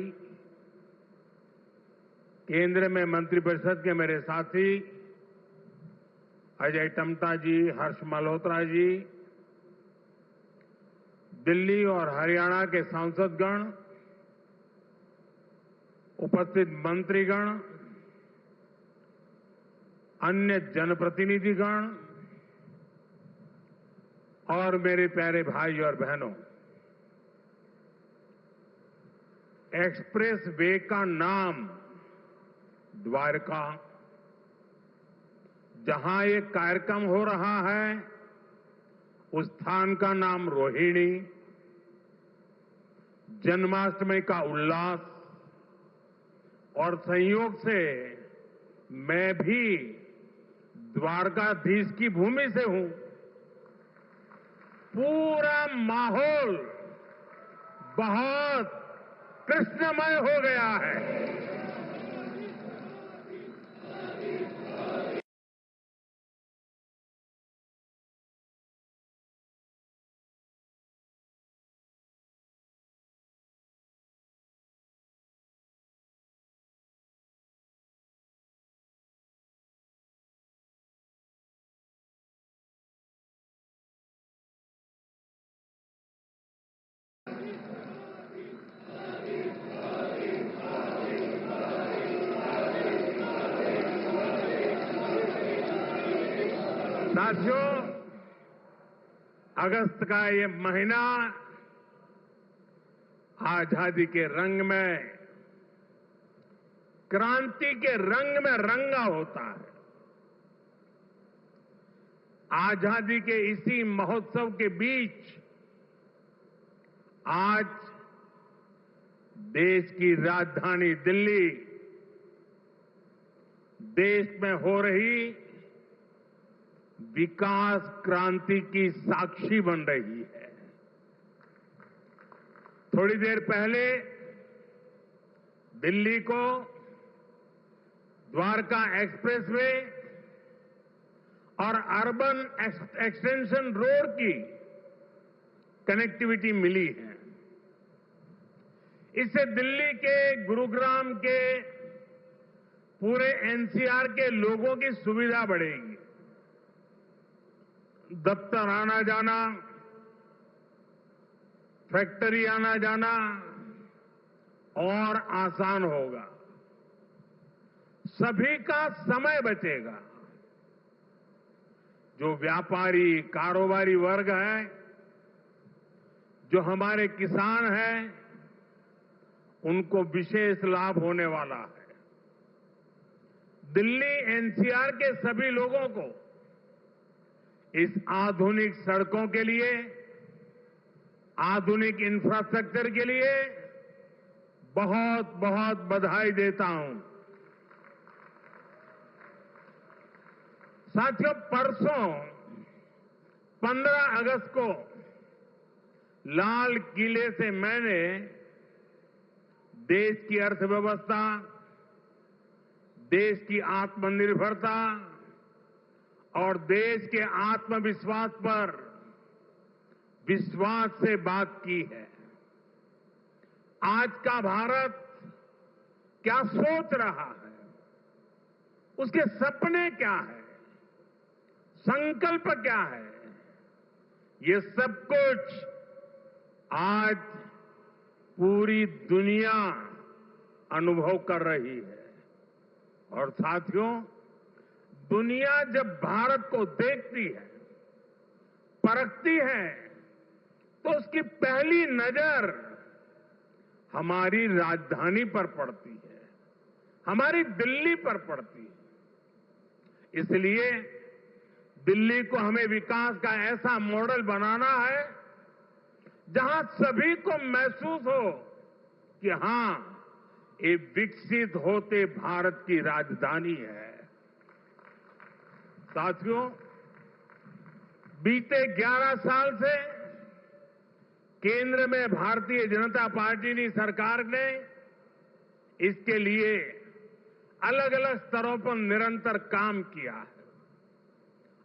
केंद्र में मंत्रिपरिषद के मेरे साथी अजय टम्टा जी, हर्ष मल्होत्रा जी, दिल्ली और हरियाणा के सांसदगण, उपस्थित मंत्रीगण, अन्य जनप्रतिनिधिगण और मेरे प्यारे भाई और बहनों, एक्सप्रेस वे का नाम द्वारका जहां ये कार्यक्रम हो रहा है उस स्थान का नाम रोहिणी। जन्माष्टमी का उल्लास और संयोग से मैं भी द्वारकाधीश की भूमि से हूं। पूरा माहौल बहुत कृष्णमय हो गया है। साथियों, अगस्त का ये महीना आजादी के रंग में, क्रांति के रंग में रंगा होता है। आजादी के इसी महोत्सव के बीच आज देश की राजधानी दिल्ली देश में हो रही विकास क्रांति की साक्षी बन रही है। थोड़ी देर पहले दिल्ली को द्वारका एक्सप्रेसवे और अर्बन एक्सटेंशन रोड की कनेक्टिविटी मिली है। इससे दिल्ली के, गुरुग्राम के, पूरे एनसीआर के लोगों की सुविधा बढ़ेगी। दफ्तर आना जाना, फैक्ट्री आना जाना और आसान होगा। सभी का समय बचेगा। जो व्यापारी, कारोबारी वर्ग है, जो हमारे किसान हैं, उनको विशेष लाभ होने वाला है। दिल्ली एनसीआर के सभी लोगों को इस आधुनिक सड़कों के लिए, आधुनिक इंफ्रास्ट्रक्चर के लिए बहुत बहुत बधाई देता हूं। साथियों, परसों 15 अगस्त को लाल किले से मैंने देश की अर्थव्यवस्था, देश की आत्मनिर्भरता और देश के आत्मविश्वास पर विश्वास से बात की है। आज का भारत क्या सोच रहा है, उसके सपने क्या है, संकल्प क्या है, ये सब कुछ आज पूरी दुनिया अनुभव कर रही है। और साथियों, दुनिया जब भारत को देखती है, परखती है, तो उसकी पहली नजर हमारी राजधानी पर पड़ती है, हमारी दिल्ली पर पड़ती है। इसलिए दिल्ली को हमें विकास का ऐसा मॉडल बनाना है जहां सभी को महसूस हो कि हां, ये विकसित होते भारत की राजधानी है। साथियों, बीते 11 साल से केंद्र में भारतीय जनता पार्टी की सरकार ने इसके लिए अलग अलग स्तरों पर निरंतर काम किया है।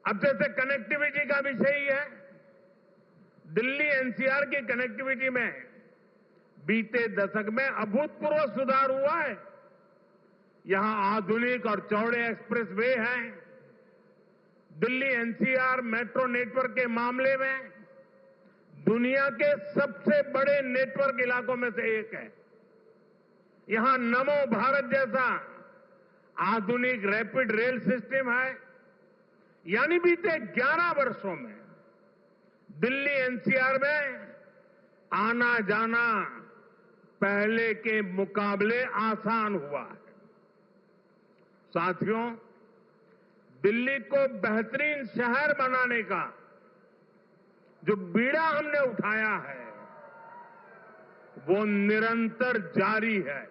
अब जैसे कनेक्टिविटी का विषय ही है, दिल्ली एनसीआर की कनेक्टिविटी में बीते दशक में अभूतपूर्व सुधार हुआ है। यहां आधुनिक और चौड़े एक्सप्रेस वे हैं। दिल्ली एनसीआर मेट्रो नेटवर्क के मामले में दुनिया के सबसे बड़े नेटवर्क इलाकों में से एक है। यहां नमो भारत जैसा आधुनिक रैपिड रेल सिस्टम है। यानी बीते 11 वर्षों में दिल्ली एनसीआर में आना जाना पहले के मुकाबले आसान हुआ है। साथियों, दिल्ली को बेहतरीन शहर बनाने का जो बीड़ा हमने उठाया है वो निरंतर जारी है।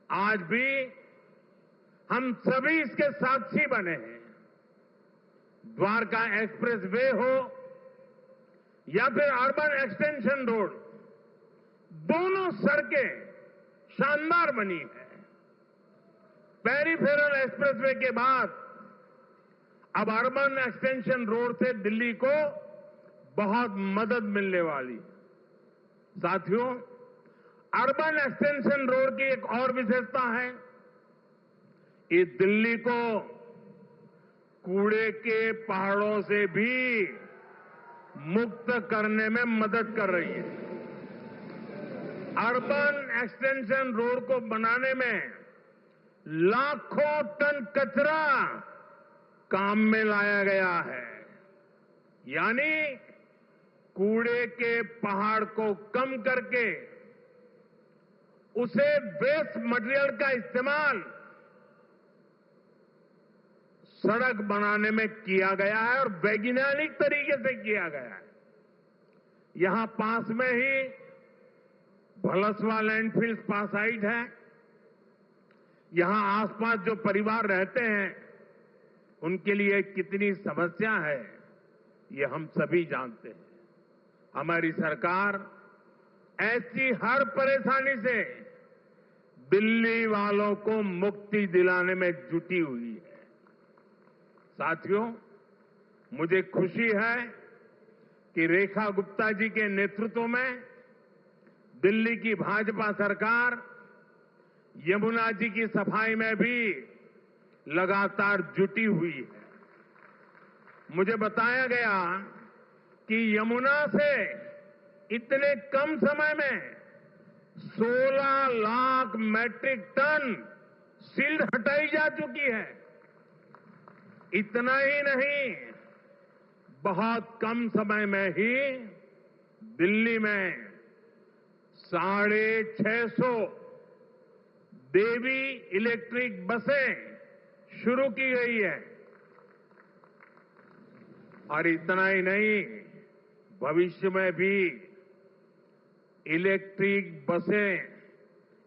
आज भी हम सभी इसके साक्षी बने हैं। द्वारका एक्सप्रेस वे हो या फिर अर्बन एक्सटेंशन रोड, दोनों सड़कें शानदार बनी है। पेरिफेरल एक्सप्रेसवे के बाद अब अर्बन एक्सटेंशन रोड से दिल्ली को बहुत मदद मिलने वाली। साथियों, अर्बन एक्सटेंशन रोड की एक और विशेषता है, ये दिल्ली को कूड़े के पहाड़ों से भी मुक्त करने में मदद कर रही है। अर्बन एक्सटेंशन रोड को बनाने में लाखों टन कचरा काम में लाया गया है, यानी कूड़े के पहाड़ को कम करके उसे वेस्ट मटेरियल का इस्तेमाल सड़क बनाने में किया गया है और वैज्ञानिक तरीके से किया गया है। यहां पास में ही भलसवा लैंडफिल स्पा साइट है। यहां आसपास जो परिवार रहते हैं उनके लिए कितनी समस्या है ये हम सभी जानते हैं। हमारी सरकार ऐसी हर परेशानी से दिल्ली वालों को मुक्ति दिलाने में जुटी हुई है। साथियों, मुझे खुशी है कि रेखा गुप्ता जी के नेतृत्व में दिल्ली की भाजपा सरकार यमुना जी की सफाई में भी लगातार जुटी हुई है। मुझे बताया गया कि यमुना से इतने कम समय में 16 लाख मैट्रिक टन सील्ड हटाई जा चुकी है। इतना ही नहीं, बहुत कम समय में ही दिल्ली में 650 देवी इलेक्ट्रिक बसें शुरू की गई है। और इतना ही नहीं, भविष्य में भी इलेक्ट्रिक बसें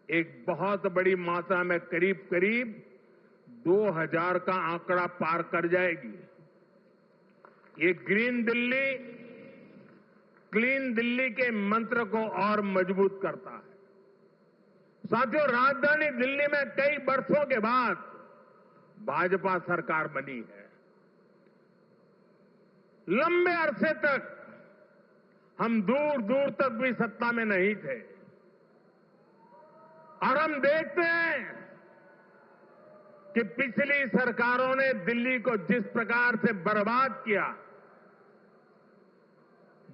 एक बहुत बड़ी मात्रा में करीब करीब 2000 का आंकड़ा पार कर जाएगी। ये ग्रीन दिल्ली, क्लीन दिल्ली के मंत्र को और मजबूत करता है। साथियों, राजधानी दिल्ली में कई वर्षों के बाद भाजपा सरकार बनी है। लंबे अरसे तक हम दूर दूर तक भी सत्ता में नहीं थे और हम देखते हैं कि पिछली सरकारों ने दिल्ली को जिस प्रकार से बर्बाद किया,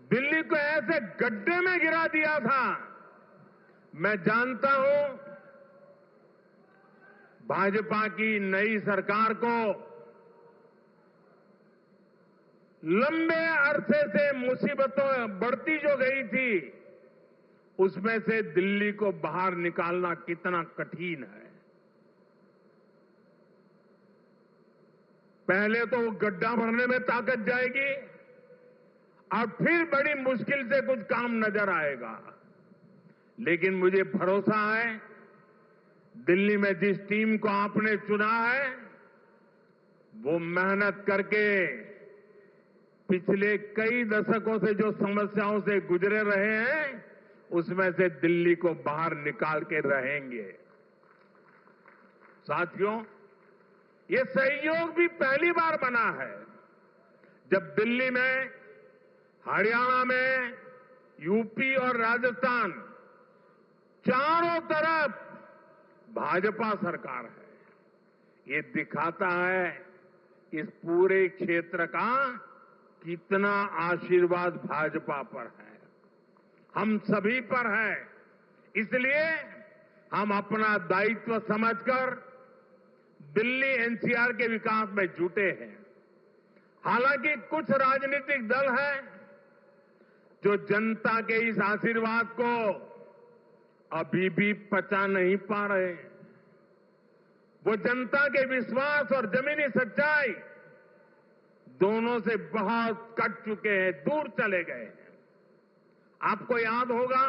दिल्ली को ऐसे गड्ढे में गिरा दिया था। मैं जानता हूं भाजपा की नई सरकार को लंबे अरसे से मुसीबतों बढ़ती जो गई थी उसमें से दिल्ली को बाहर निकालना कितना कठिन है। पहले तो वो गड्ढा भरने में ताकत जाएगी और फिर बड़ी मुश्किल से कुछ काम नजर आएगा। लेकिन मुझे भरोसा है दिल्ली में जिस टीम को आपने चुना है वो मेहनत करके पिछले कई दशकों से जो समस्याओं से गुजरे रहे हैं उसमें से दिल्ली को बाहर निकाल के रहेंगे। साथियों, ये सहयोग भी पहली बार बना है जब दिल्ली में, हरियाणा में, यूपी और राजस्थान चारों तरफ भाजपा सरकार है। ये दिखाता है इस पूरे क्षेत्र का कितना आशीर्वाद भाजपा पर है, हम सभी पर है। इसलिए हम अपना दायित्व समझकर दिल्ली एनसीआर के विकास में जुटे हैं। हालांकि कुछ राजनीतिक दल हैं जो जनता के इस आशीर्वाद को अभी भी पचा नहीं पा रहे। वो जनता के विश्वास और जमीनी सच्चाई दोनों से बहुत कट चुके हैं, दूर चले गए हैं। आपको याद होगा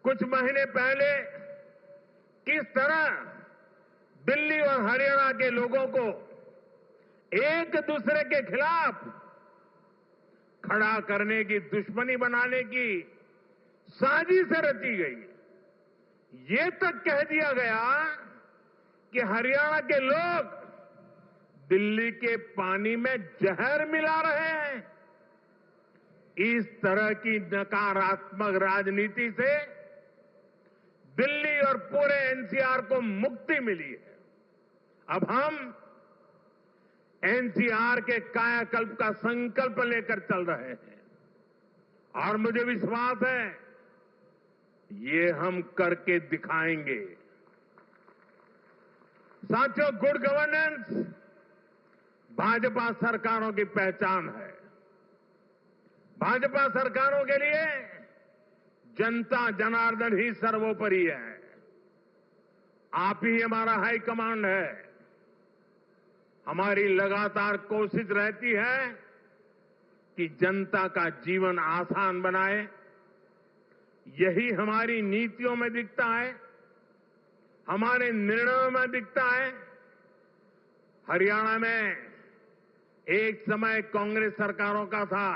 कुछ महीने पहले किस तरह दिल्ली और हरियाणा के लोगों को एक दूसरे के खिलाफ खड़ा करने की, दुश्मनी बनाने की साजिश रची गई। ये तक कह दिया गया कि हरियाणा के लोग दिल्ली के पानी में जहर मिला रहे हैं। इस तरह की नकारात्मक राजनीति से दिल्ली और पूरे एनसीआर को मुक्ति मिली है। अब हम एनसीआर के कायाकल्प का संकल्प लेकर चल रहे हैं और मुझे विश्वास है ये हम करके दिखाएंगे। साथियों, गुड गवर्नेंस भाजपा सरकारों की पहचान है। भाजपा सरकारों के लिए जनता जनार्दन ही सर्वोपरि है। आप ही हमारा हाई कमांड है। हमारी लगातार कोशिश रहती है कि जनता का जीवन आसान बनाए। यही हमारी नीतियों में दिखता है, हमारे निर्णयों में दिखता है। हरियाणा में एक समय कांग्रेस सरकारों का था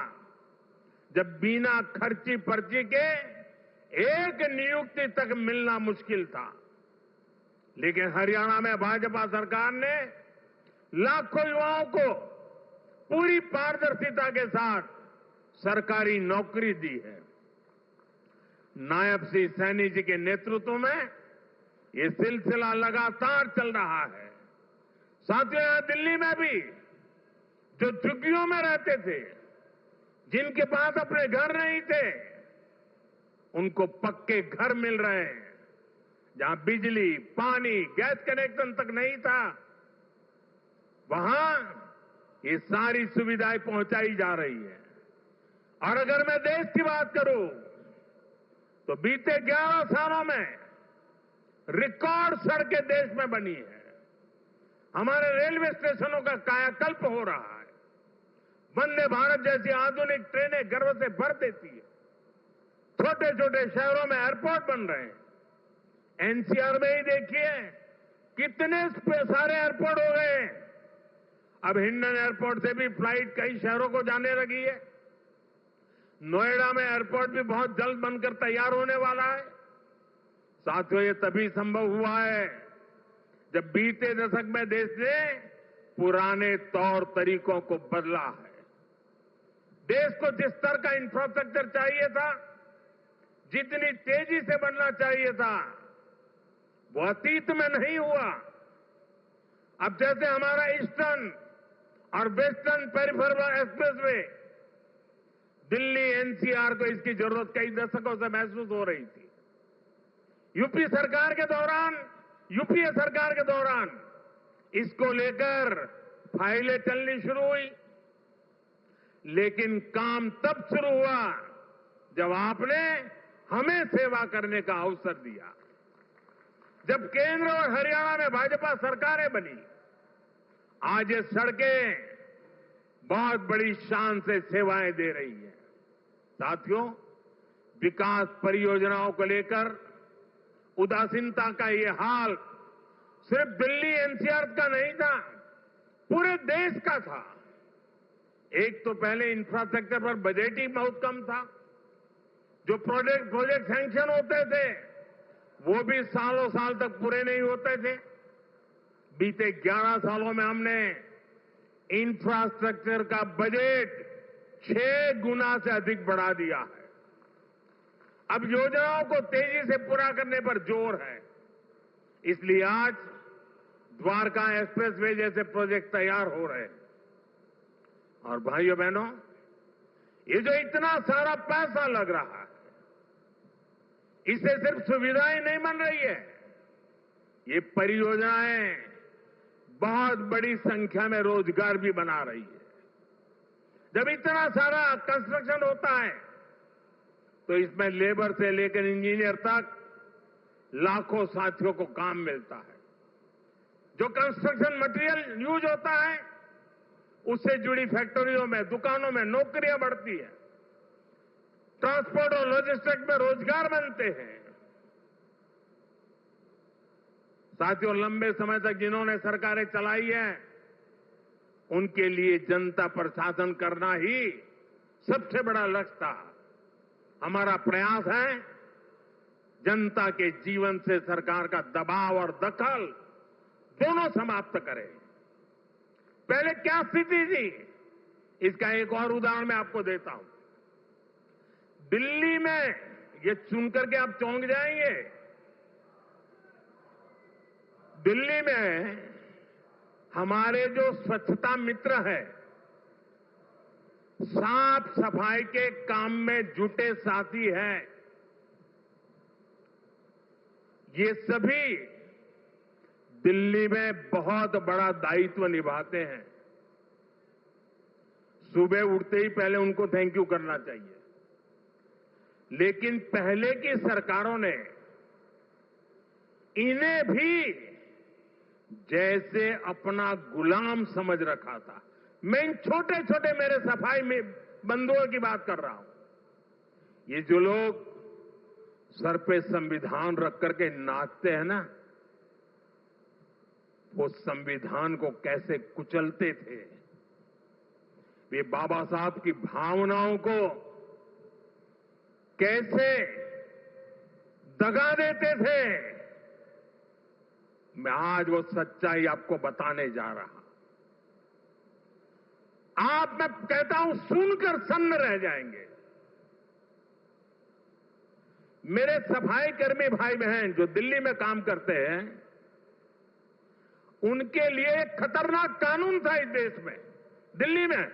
जब बिना खर्ची पर्ची के एक नियुक्ति तक मिलना मुश्किल था, लेकिन हरियाणा में भाजपा सरकार ने लाखों युवाओं को पूरी पारदर्शिता के साथ सरकारी नौकरी दी है। नायब श्री सैनी जी के नेतृत्व में ये सिलसिला लगातार चल रहा है। साथियों, यहां दिल्ली में भी जो झुग्गियों में रहते थे, जिनके पास अपने घर नहीं थे, उनको पक्के घर मिल रहे हैं। जहां बिजली, पानी, गैस कनेक्शन तक नहीं था, वहां ये सारी सुविधाएं पहुंचाई जा रही है। और अगर मैं देश की बात करूं तो बीते 11 सालों में रिकॉर्ड सड़कें देश में बनी है। हमारे रेलवे स्टेशनों का कायाकल्प हो रहा है। वंदे भारत जैसी आधुनिक ट्रेनें गर्व से भर देती है। छोटे छोटे शहरों में एयरपोर्ट बन रहे हैं। एनसीआर में ही देखिए कितने सारे एयरपोर्ट हो गए हैं। अब हिंडन एयरपोर्ट से भी फ्लाइट कई शहरों को जाने लगी है। नोएडा में एयरपोर्ट भी बहुत जल्द बनकर तैयार होने वाला है। साथियों, ये तभी संभव हुआ है जब बीते दशक में देश ने पुराने तौर तरीकों को बदला है। देश को जिस स्तर का इंफ्रास्ट्रक्चर चाहिए था, जितनी तेजी से बनना चाहिए था, वो अतीत में नहीं हुआ। अब जैसे हमारा ईस्टर्न और western peripheral expressway, Delhi NCR को इसकी जरूरत कई दशकों से महसूस हो रही थी। यूपीए सरकार के दौरान इसको लेकर फाइलें चलनी शुरू हुई, लेकिन काम तब शुरू हुआ जब आपने हमें सेवा करने का अवसर दिया। जब केंद्र और हरियाणा में भाजपा सरकारें बनी, आज ये सड़कें बहुत बड़ी शान से सेवाएं दे रही है। साथियों, विकास परियोजनाओं को लेकर उदासीनता का ये हाल सिर्फ दिल्ली एनसीआर का नहीं था, पूरे देश का था। एक तो पहले इंफ्रास्ट्रक्चर पर बजट ही बहुत कम था। जो प्रोजेक्ट सैंक्शन होते थे वो भी सालों साल तक पूरे नहीं होते थे। बीते 11 सालों में हमने इंफ्रास्ट्रक्चर का बजट 6 गुना से अधिक बढ़ा दिया है। अब योजनाओं को तेजी से पूरा करने पर जोर है। इसलिए आज द्वारका एक्सप्रेसवे जैसे प्रोजेक्ट तैयार हो रहे हैं। और भाइयों बहनों, ये जो इतना सारा पैसा लग रहा है, इससे सिर्फ सुविधाएं नहीं बन रही है, ये परियोजनाएं बहुत बड़ी संख्या में रोजगार भी बना रही है। जब इतना सारा कंस्ट्रक्शन होता है तो इसमें लेबर से लेकर इंजीनियर तक लाखों साथियों को काम मिलता है। जो कंस्ट्रक्शन मटेरियल यूज होता है, उससे जुड़ी फैक्ट्रियों में, दुकानों में नौकरियां बढ़ती है, ट्रांसपोर्ट और लॉजिस्टिक्स में रोजगार बनते हैं। साथियों, लंबे समय तक जिन्होंने सरकारें चलाई हैं, उनके लिए जनता पर शासन करना ही सबसे बड़ा लक्ष्य था। हमारा प्रयास है जनता के जीवन से सरकार का दबाव और दखल दोनों समाप्त करें। पहले क्या स्थिति थी, इसका एक और उदाहरण मैं आपको देता हूं। दिल्ली में, ये सुनकर के आप चौंक जाएंगे, दिल्ली में हमारे जो स्वच्छता मित्र हैं, साफ सफाई के काम में जुटे साथी हैं, ये सभी दिल्ली में बहुत बड़ा दायित्व निभाते हैं। सुबह उठते ही पहले उनको थैंक यू करना चाहिए। लेकिन पहले की सरकारों ने इन्हें भी जैसे अपना गुलाम समझ रखा था। मैं इन छोटे छोटे मेरे सफाई में बंधुओं की बात कर रहा हूं। ये जो लोग सर पे संविधान रख करके नाचते हैं ना, वो संविधान को कैसे कुचलते थे, वे बाबा साहब की भावनाओं को कैसे दगा देते थे, मैं आज वो सच्चाई आपको बताने जा रहा। आप, मैं कहता हूं, सुनकर सन्न रह जाएंगे। मेरे सफाई कर्मी भाई बहन जो दिल्ली में काम करते हैं, उनके लिए एक खतरनाक कानून था इस देश में। दिल्ली में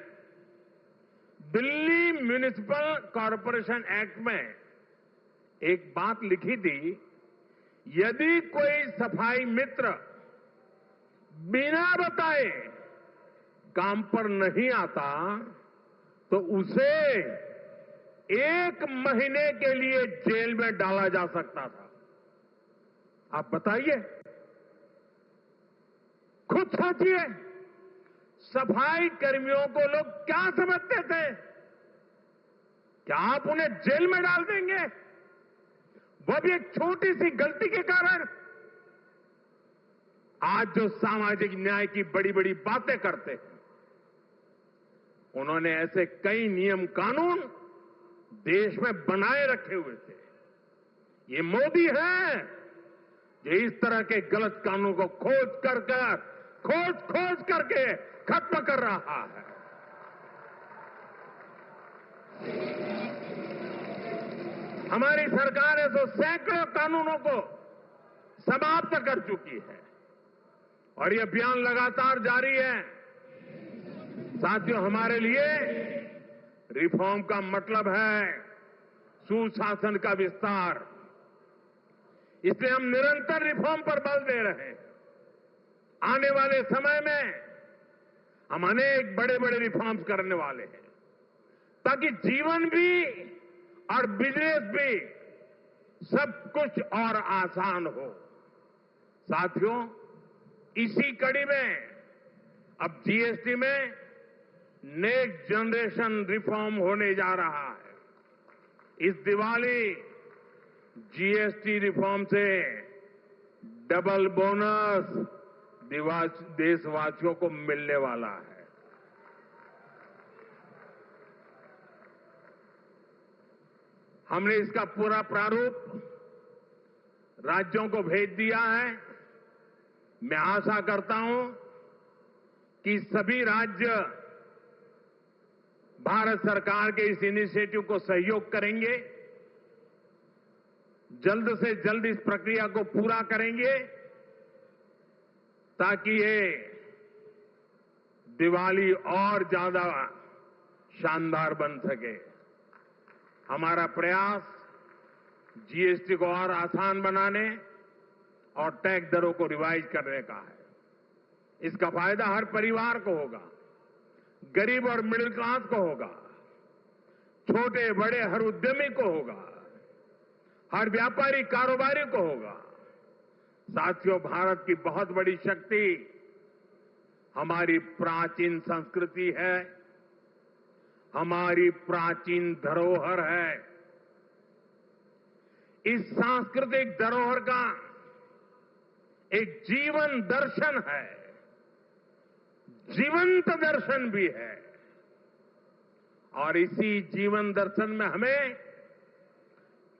दिल्ली म्युनिसिपल कॉरपोरेशन एक्ट में एक बात लिखी थी, यदि कोई सफाई मित्र बिना बताए काम पर नहीं आता तो उसे 1 महीने के लिए जेल में डाला जा सकता था। आप बताइए, खुद सोचिए, सफाई कर्मियों को लोग क्या समझते थे? क्या आप उन्हें जेल में डाल देंगे, वो भी एक छोटी सी गलती के कारण? आज जो सामाजिक न्याय की बड़ी बड़ी बातें करते हैं, उन्होंने ऐसे कई नियम कानून देश में बनाए रखे हुए थे। ये मोदी है जो इस तरह के गलत कानूनों को खोज करके खत्म कर रहा है। हमारी सरकार है तो सैकड़ों कानूनों को समाप्त कर चुकी है और ये अभियान लगातार जारी है। साथियों, हमारे लिए रिफॉर्म का मतलब है सुशासन का विस्तार। इसलिए हम निरंतर रिफॉर्म पर बल दे रहे हैं। आने वाले समय में हम अनेक बड़े बड़े रिफॉर्म्स करने वाले हैं ताकि जीवन भी और बिजनेस भी सब कुछ और आसान हो। साथियों, इसी कड़ी में अब जीएसटी में नेक्स्ट जनरेशन रिफॉर्म होने जा रहा है। इस दिवाली जीएसटी रिफॉर्म से डबल बोनस देशवासियों को मिलने वाला है। हमने इसका पूरा प्रारूप राज्यों को भेज दिया है। मैं आशा करता हूं कि सभी राज्य भारत सरकार के इस इनिशिएटिव को सहयोग करेंगे, जल्द से जल्द इस प्रक्रिया को पूरा करेंगे ताकि ये दिवाली और ज्यादा शानदार बन सके। हमारा प्रयास जीएसटी को और आसान बनाने और टैक्स दरों को रिवाइज करने का है। इसका फायदा हर परिवार को होगा, गरीब और मिडिल क्लास को होगा, छोटे बड़े हर उद्यमी को होगा, हर व्यापारी कारोबारी को होगा। साथियों, भारत की बहुत बड़ी शक्ति हमारी प्राचीन संस्कृति है, हमारी प्राचीन धरोहर है। इस सांस्कृतिक धरोहर का एक जीवन दर्शन है, जीवंत दर्शन भी है। और इसी जीवन दर्शन में हमें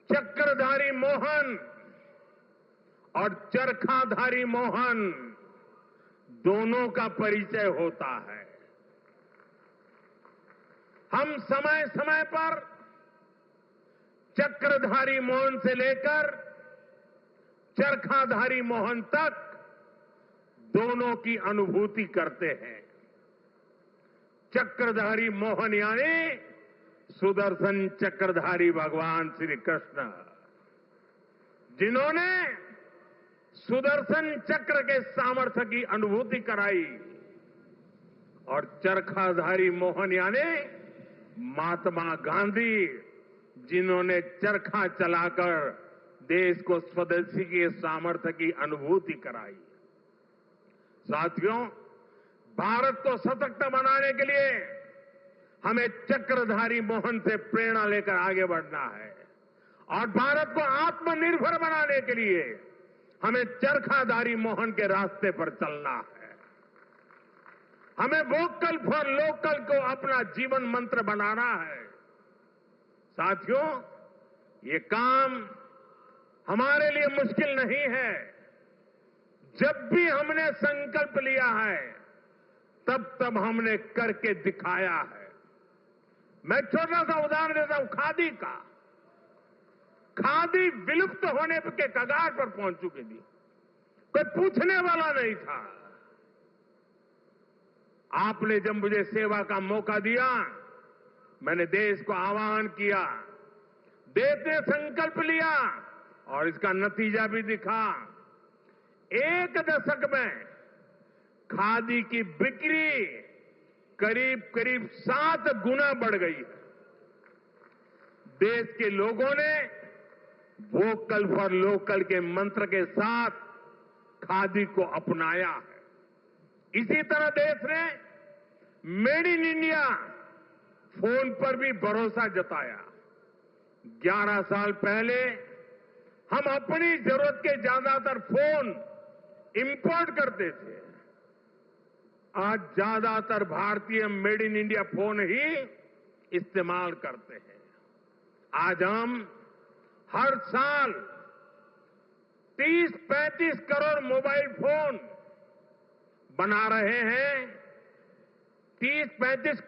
चक्रधारी मोहन और चरखाधारी मोहन दोनों का परिचय होता है। हम समय समय पर चक्रधारी मोहन से लेकर चरखाधारी मोहन तक दोनों की अनुभूति करते हैं। चक्रधारी मोहन यानी सुदर्शन चक्रधारी भगवान श्री कृष्ण, जिन्होंने सुदर्शन चक्र के सामर्थ्य की अनुभूति कराई, और चरखाधारी मोहन यानी महात्मा गांधी, जिन्होंने चरखा चलाकर देश को स्वदेशी के सामर्थ्य की अनुभूति कराई। साथियों, भारत को सशक्त बनाने के लिए हमें चक्रधारी मोहन से प्रेरणा लेकर आगे बढ़ना है, और भारत को आत्मनिर्भर बनाने के लिए हमें चरखाधारी मोहन के रास्ते पर चलना है। हमें वोकल फॉर लोकल को अपना जीवन मंत्र बनाना है। साथियों, ये काम हमारे लिए मुश्किल नहीं है। जब भी हमने संकल्प लिया है, तब हमने करके दिखाया है। मैं छोटा सा उदाहरण देता हूं, खादी का। खादी विलुप्त होने के कगार पर पहुंच चुकी थी, कोई पूछने वाला नहीं था। आपने जब मुझे सेवा का मौका दिया, मैंने देश को आह्वान किया, देश ने संकल्प लिया, और इसका नतीजा भी दिखा। 1 दशक में खादी की बिक्री करीब 7 गुना बढ़ गई है। देश के लोगों ने वोकल फॉर लोकल के मंत्र के साथ खादी को अपनाया है। इसी तरह देश ने मेड इन इंडिया फोन पर भी भरोसा जताया। 11 साल पहले हम अपनी जरूरत के ज्यादातर फोन इंपोर्ट करते थे। आज ज्यादातर भारतीय मेड इन इंडिया फोन ही इस्तेमाल करते हैं। आज हम हर साल 30-35 करोड़ मोबाइल फोन बना रहे हैं। 30-35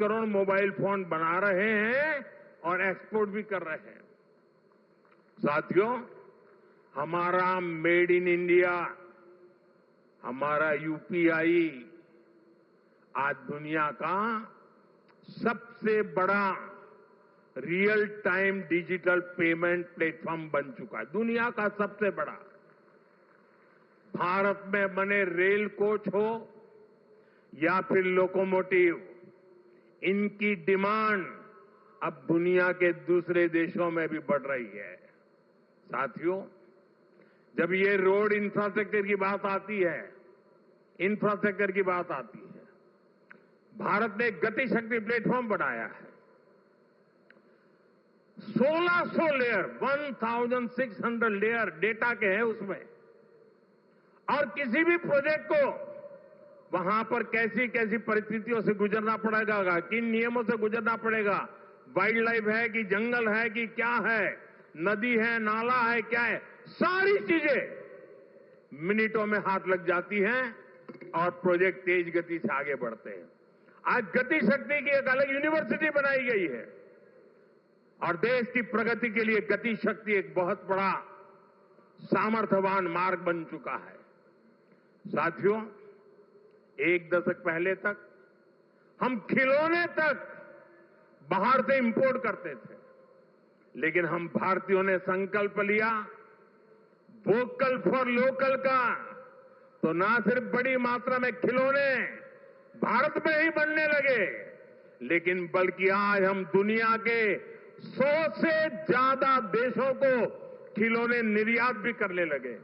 करोड़ मोबाइल फोन बना रहे हैं और एक्सपोर्ट भी कर रहे हैं। साथियों, हमारा मेड इन इंडिया, हमारा यूपीआई आज दुनिया का सबसे बड़ा real time digital payment platform बन चुका है। दुनिया का सबसे बड़ा। भारत में बने रेल कोच हो या फिर लोकोमोटिव, इनकी डिमांड अब दुनिया के दूसरे देशों में भी बढ़ रही है। साथियों, जब ये रोड इंफ्रास्ट्रक्चर की बात आती है, भारत ने गति शक्ति प्लेटफॉर्म बनाया है। 1600 लेयर, 1600 लेयर डेटा के हैं उसमें, और किसी भी प्रोजेक्ट को वहां पर कैसी कैसी परिस्थितियों से गुजरना पड़ेगा, किन नियमों से गुजरना पड़ेगा, वाइल्ड लाइफ है कि जंगल है कि क्या है, नदी है, नाला है, क्या है, सारी चीजें मिनटों में हाथ लग जाती हैं और प्रोजेक्ट तेज गति से आगे बढ़ते हैं। आज गति शक्ति की एक अलग यूनिवर्सिटी बनाई गई है, और देश की प्रगति के लिए गति शक्ति एक बहुत बड़ा सामर्थ्यवान मार्ग बन चुका है। साथियों, 1 दशक पहले तक हम खिलौने तक बाहर से इंपोर्ट करते थे, लेकिन हम भारतीयों ने संकल्प लिया वोकल फॉर लोकल का, तो ना सिर्फ बड़ी मात्रा में खिलौने भारत में ही बनने लगे, लेकिन बल्कि आज हम दुनिया के 100 से ज्यादा देशों को खिलौने निर्यात भी करने लगे।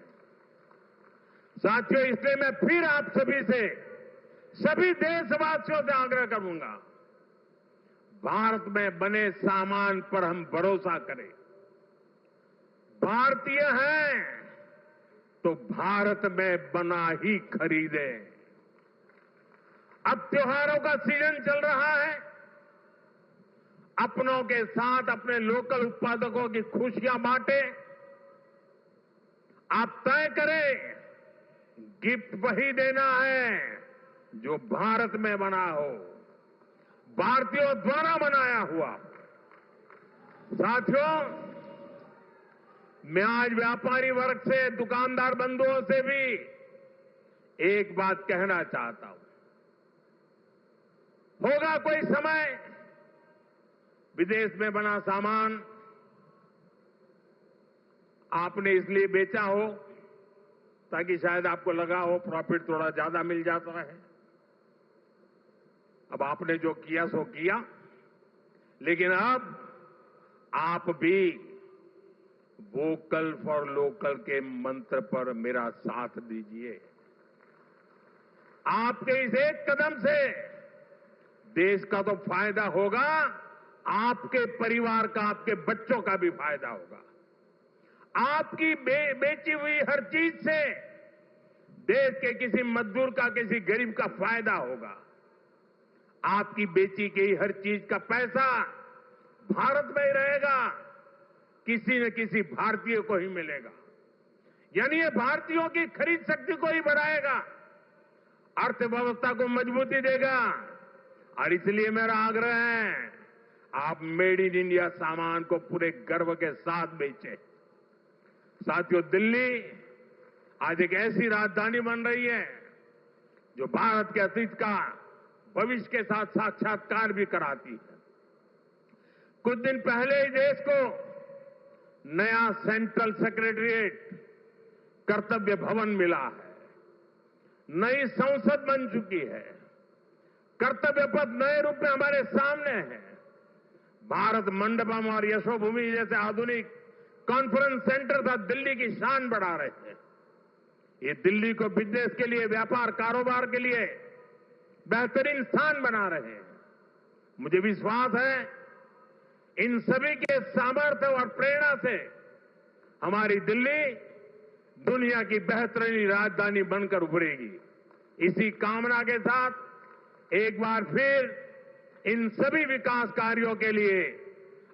साथियों, इसलिए मैं फिर आप सभी से, सभी देशवासियों से आग्रह करूंगा, भारत में बने सामान पर हम भरोसा करें। भारतीय हैं तो भारत में बना ही खरीदें। अब त्योहारों का सीजन चल रहा है। अपनों के साथ अपने लोकल उत्पादकों की खुशियां बांटें। आप तय करें, गिफ्ट वही देना है जो भारत में बना हो, भारतीयों द्वारा बनाया हुआ। साथियों, मैं आज व्यापारी वर्ग से, दुकानदार बंधुओं से भी एक बात कहना चाहता हूं। होगा कोई समय विदेश में बना सामान आपने इसलिए बेचा हो ताकि शायद आपको लगा हो प्रॉफिट थोड़ा ज्यादा मिल जाता है। अब आपने जो किया सो किया, लेकिन अब आप भी वोकल फॉर लोकल के मंत्र पर मेरा साथ दीजिए। आपके इस एक कदम से देश का तो फायदा होगा, आपके परिवार का, आपके बच्चों का भी फायदा होगा। आपकी बेची हुई हर चीज से देश के किसी मजदूर का, किसी गरीब का फायदा होगा। आपकी बेची गई हर चीज का पैसा भारत में ही रहेगा, किसी न किसी भारतीय को ही मिलेगा। यानी ये भारतीयों की खरीद शक्ति को ही बढ़ाएगा, अर्थव्यवस्था को मजबूती देगा। और इसलिए मेरा आग्रह है, आप मेड इन इंडिया सामान को पूरे गर्व के साथ बेचें। साथियों, दिल्ली आज एक ऐसी राजधानी बन रही है जो भारत के अतीत का भविष्य के साथ साक्षात्कार भी कराती है। कुछ दिन पहले ही देश को नया सेंट्रल सेक्रेटरिएट, कर्तव्य भवन मिला है। नई संसद बन चुकी है। कर्तव्य पथ नए रूप में हमारे सामने है। भारत मंडपम और यशोभूमि जैसे आधुनिक कॉन्फ्रेंस सेंटर था दिल्ली की शान बढ़ा रहे हैं। ये दिल्ली को बिजनेस के लिए, व्यापार कारोबार के लिए बेहतरीन स्थान बना रहे हैं। मुझे विश्वास है इन सभी के सामर्थ्य और प्रेरणा से हमारी दिल्ली दुनिया की बेहतरीन राजधानी बनकर उभरेगी। इसी कामना के साथ एक बार फिर इन सभी विकास कार्यों के लिए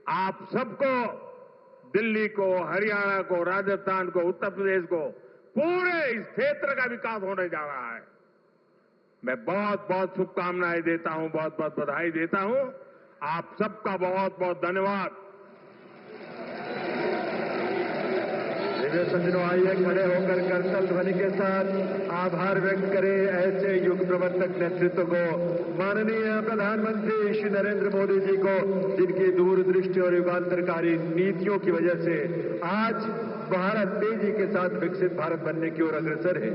आप सबको, दिल्ली को, हरियाणा को, राजस्थान को, उत्तर प्रदेश को, पूरे इस क्षेत्र का विकास होने जा रहा है। मैं बहुत बहुत शुभकामनाएं देता हूं, बहुत बहुत बधाई देता हूं। आप सबका बहुत बहुत धन्यवाद। सज्जनों, आइए खड़े होकर करतल ध्वनि के साथ आभार व्यक्त करें ऐसे युग प्रवर्तक नेतृत्व को, माननीय प्रधानमंत्री श्री नरेंद्र मोदी जी को, जिनकी दूरदृष्टि और युगांतरकारी नीतियों की वजह से आज भारत तेजी के साथ विकसित भारत बनने की ओर अग्रसर है।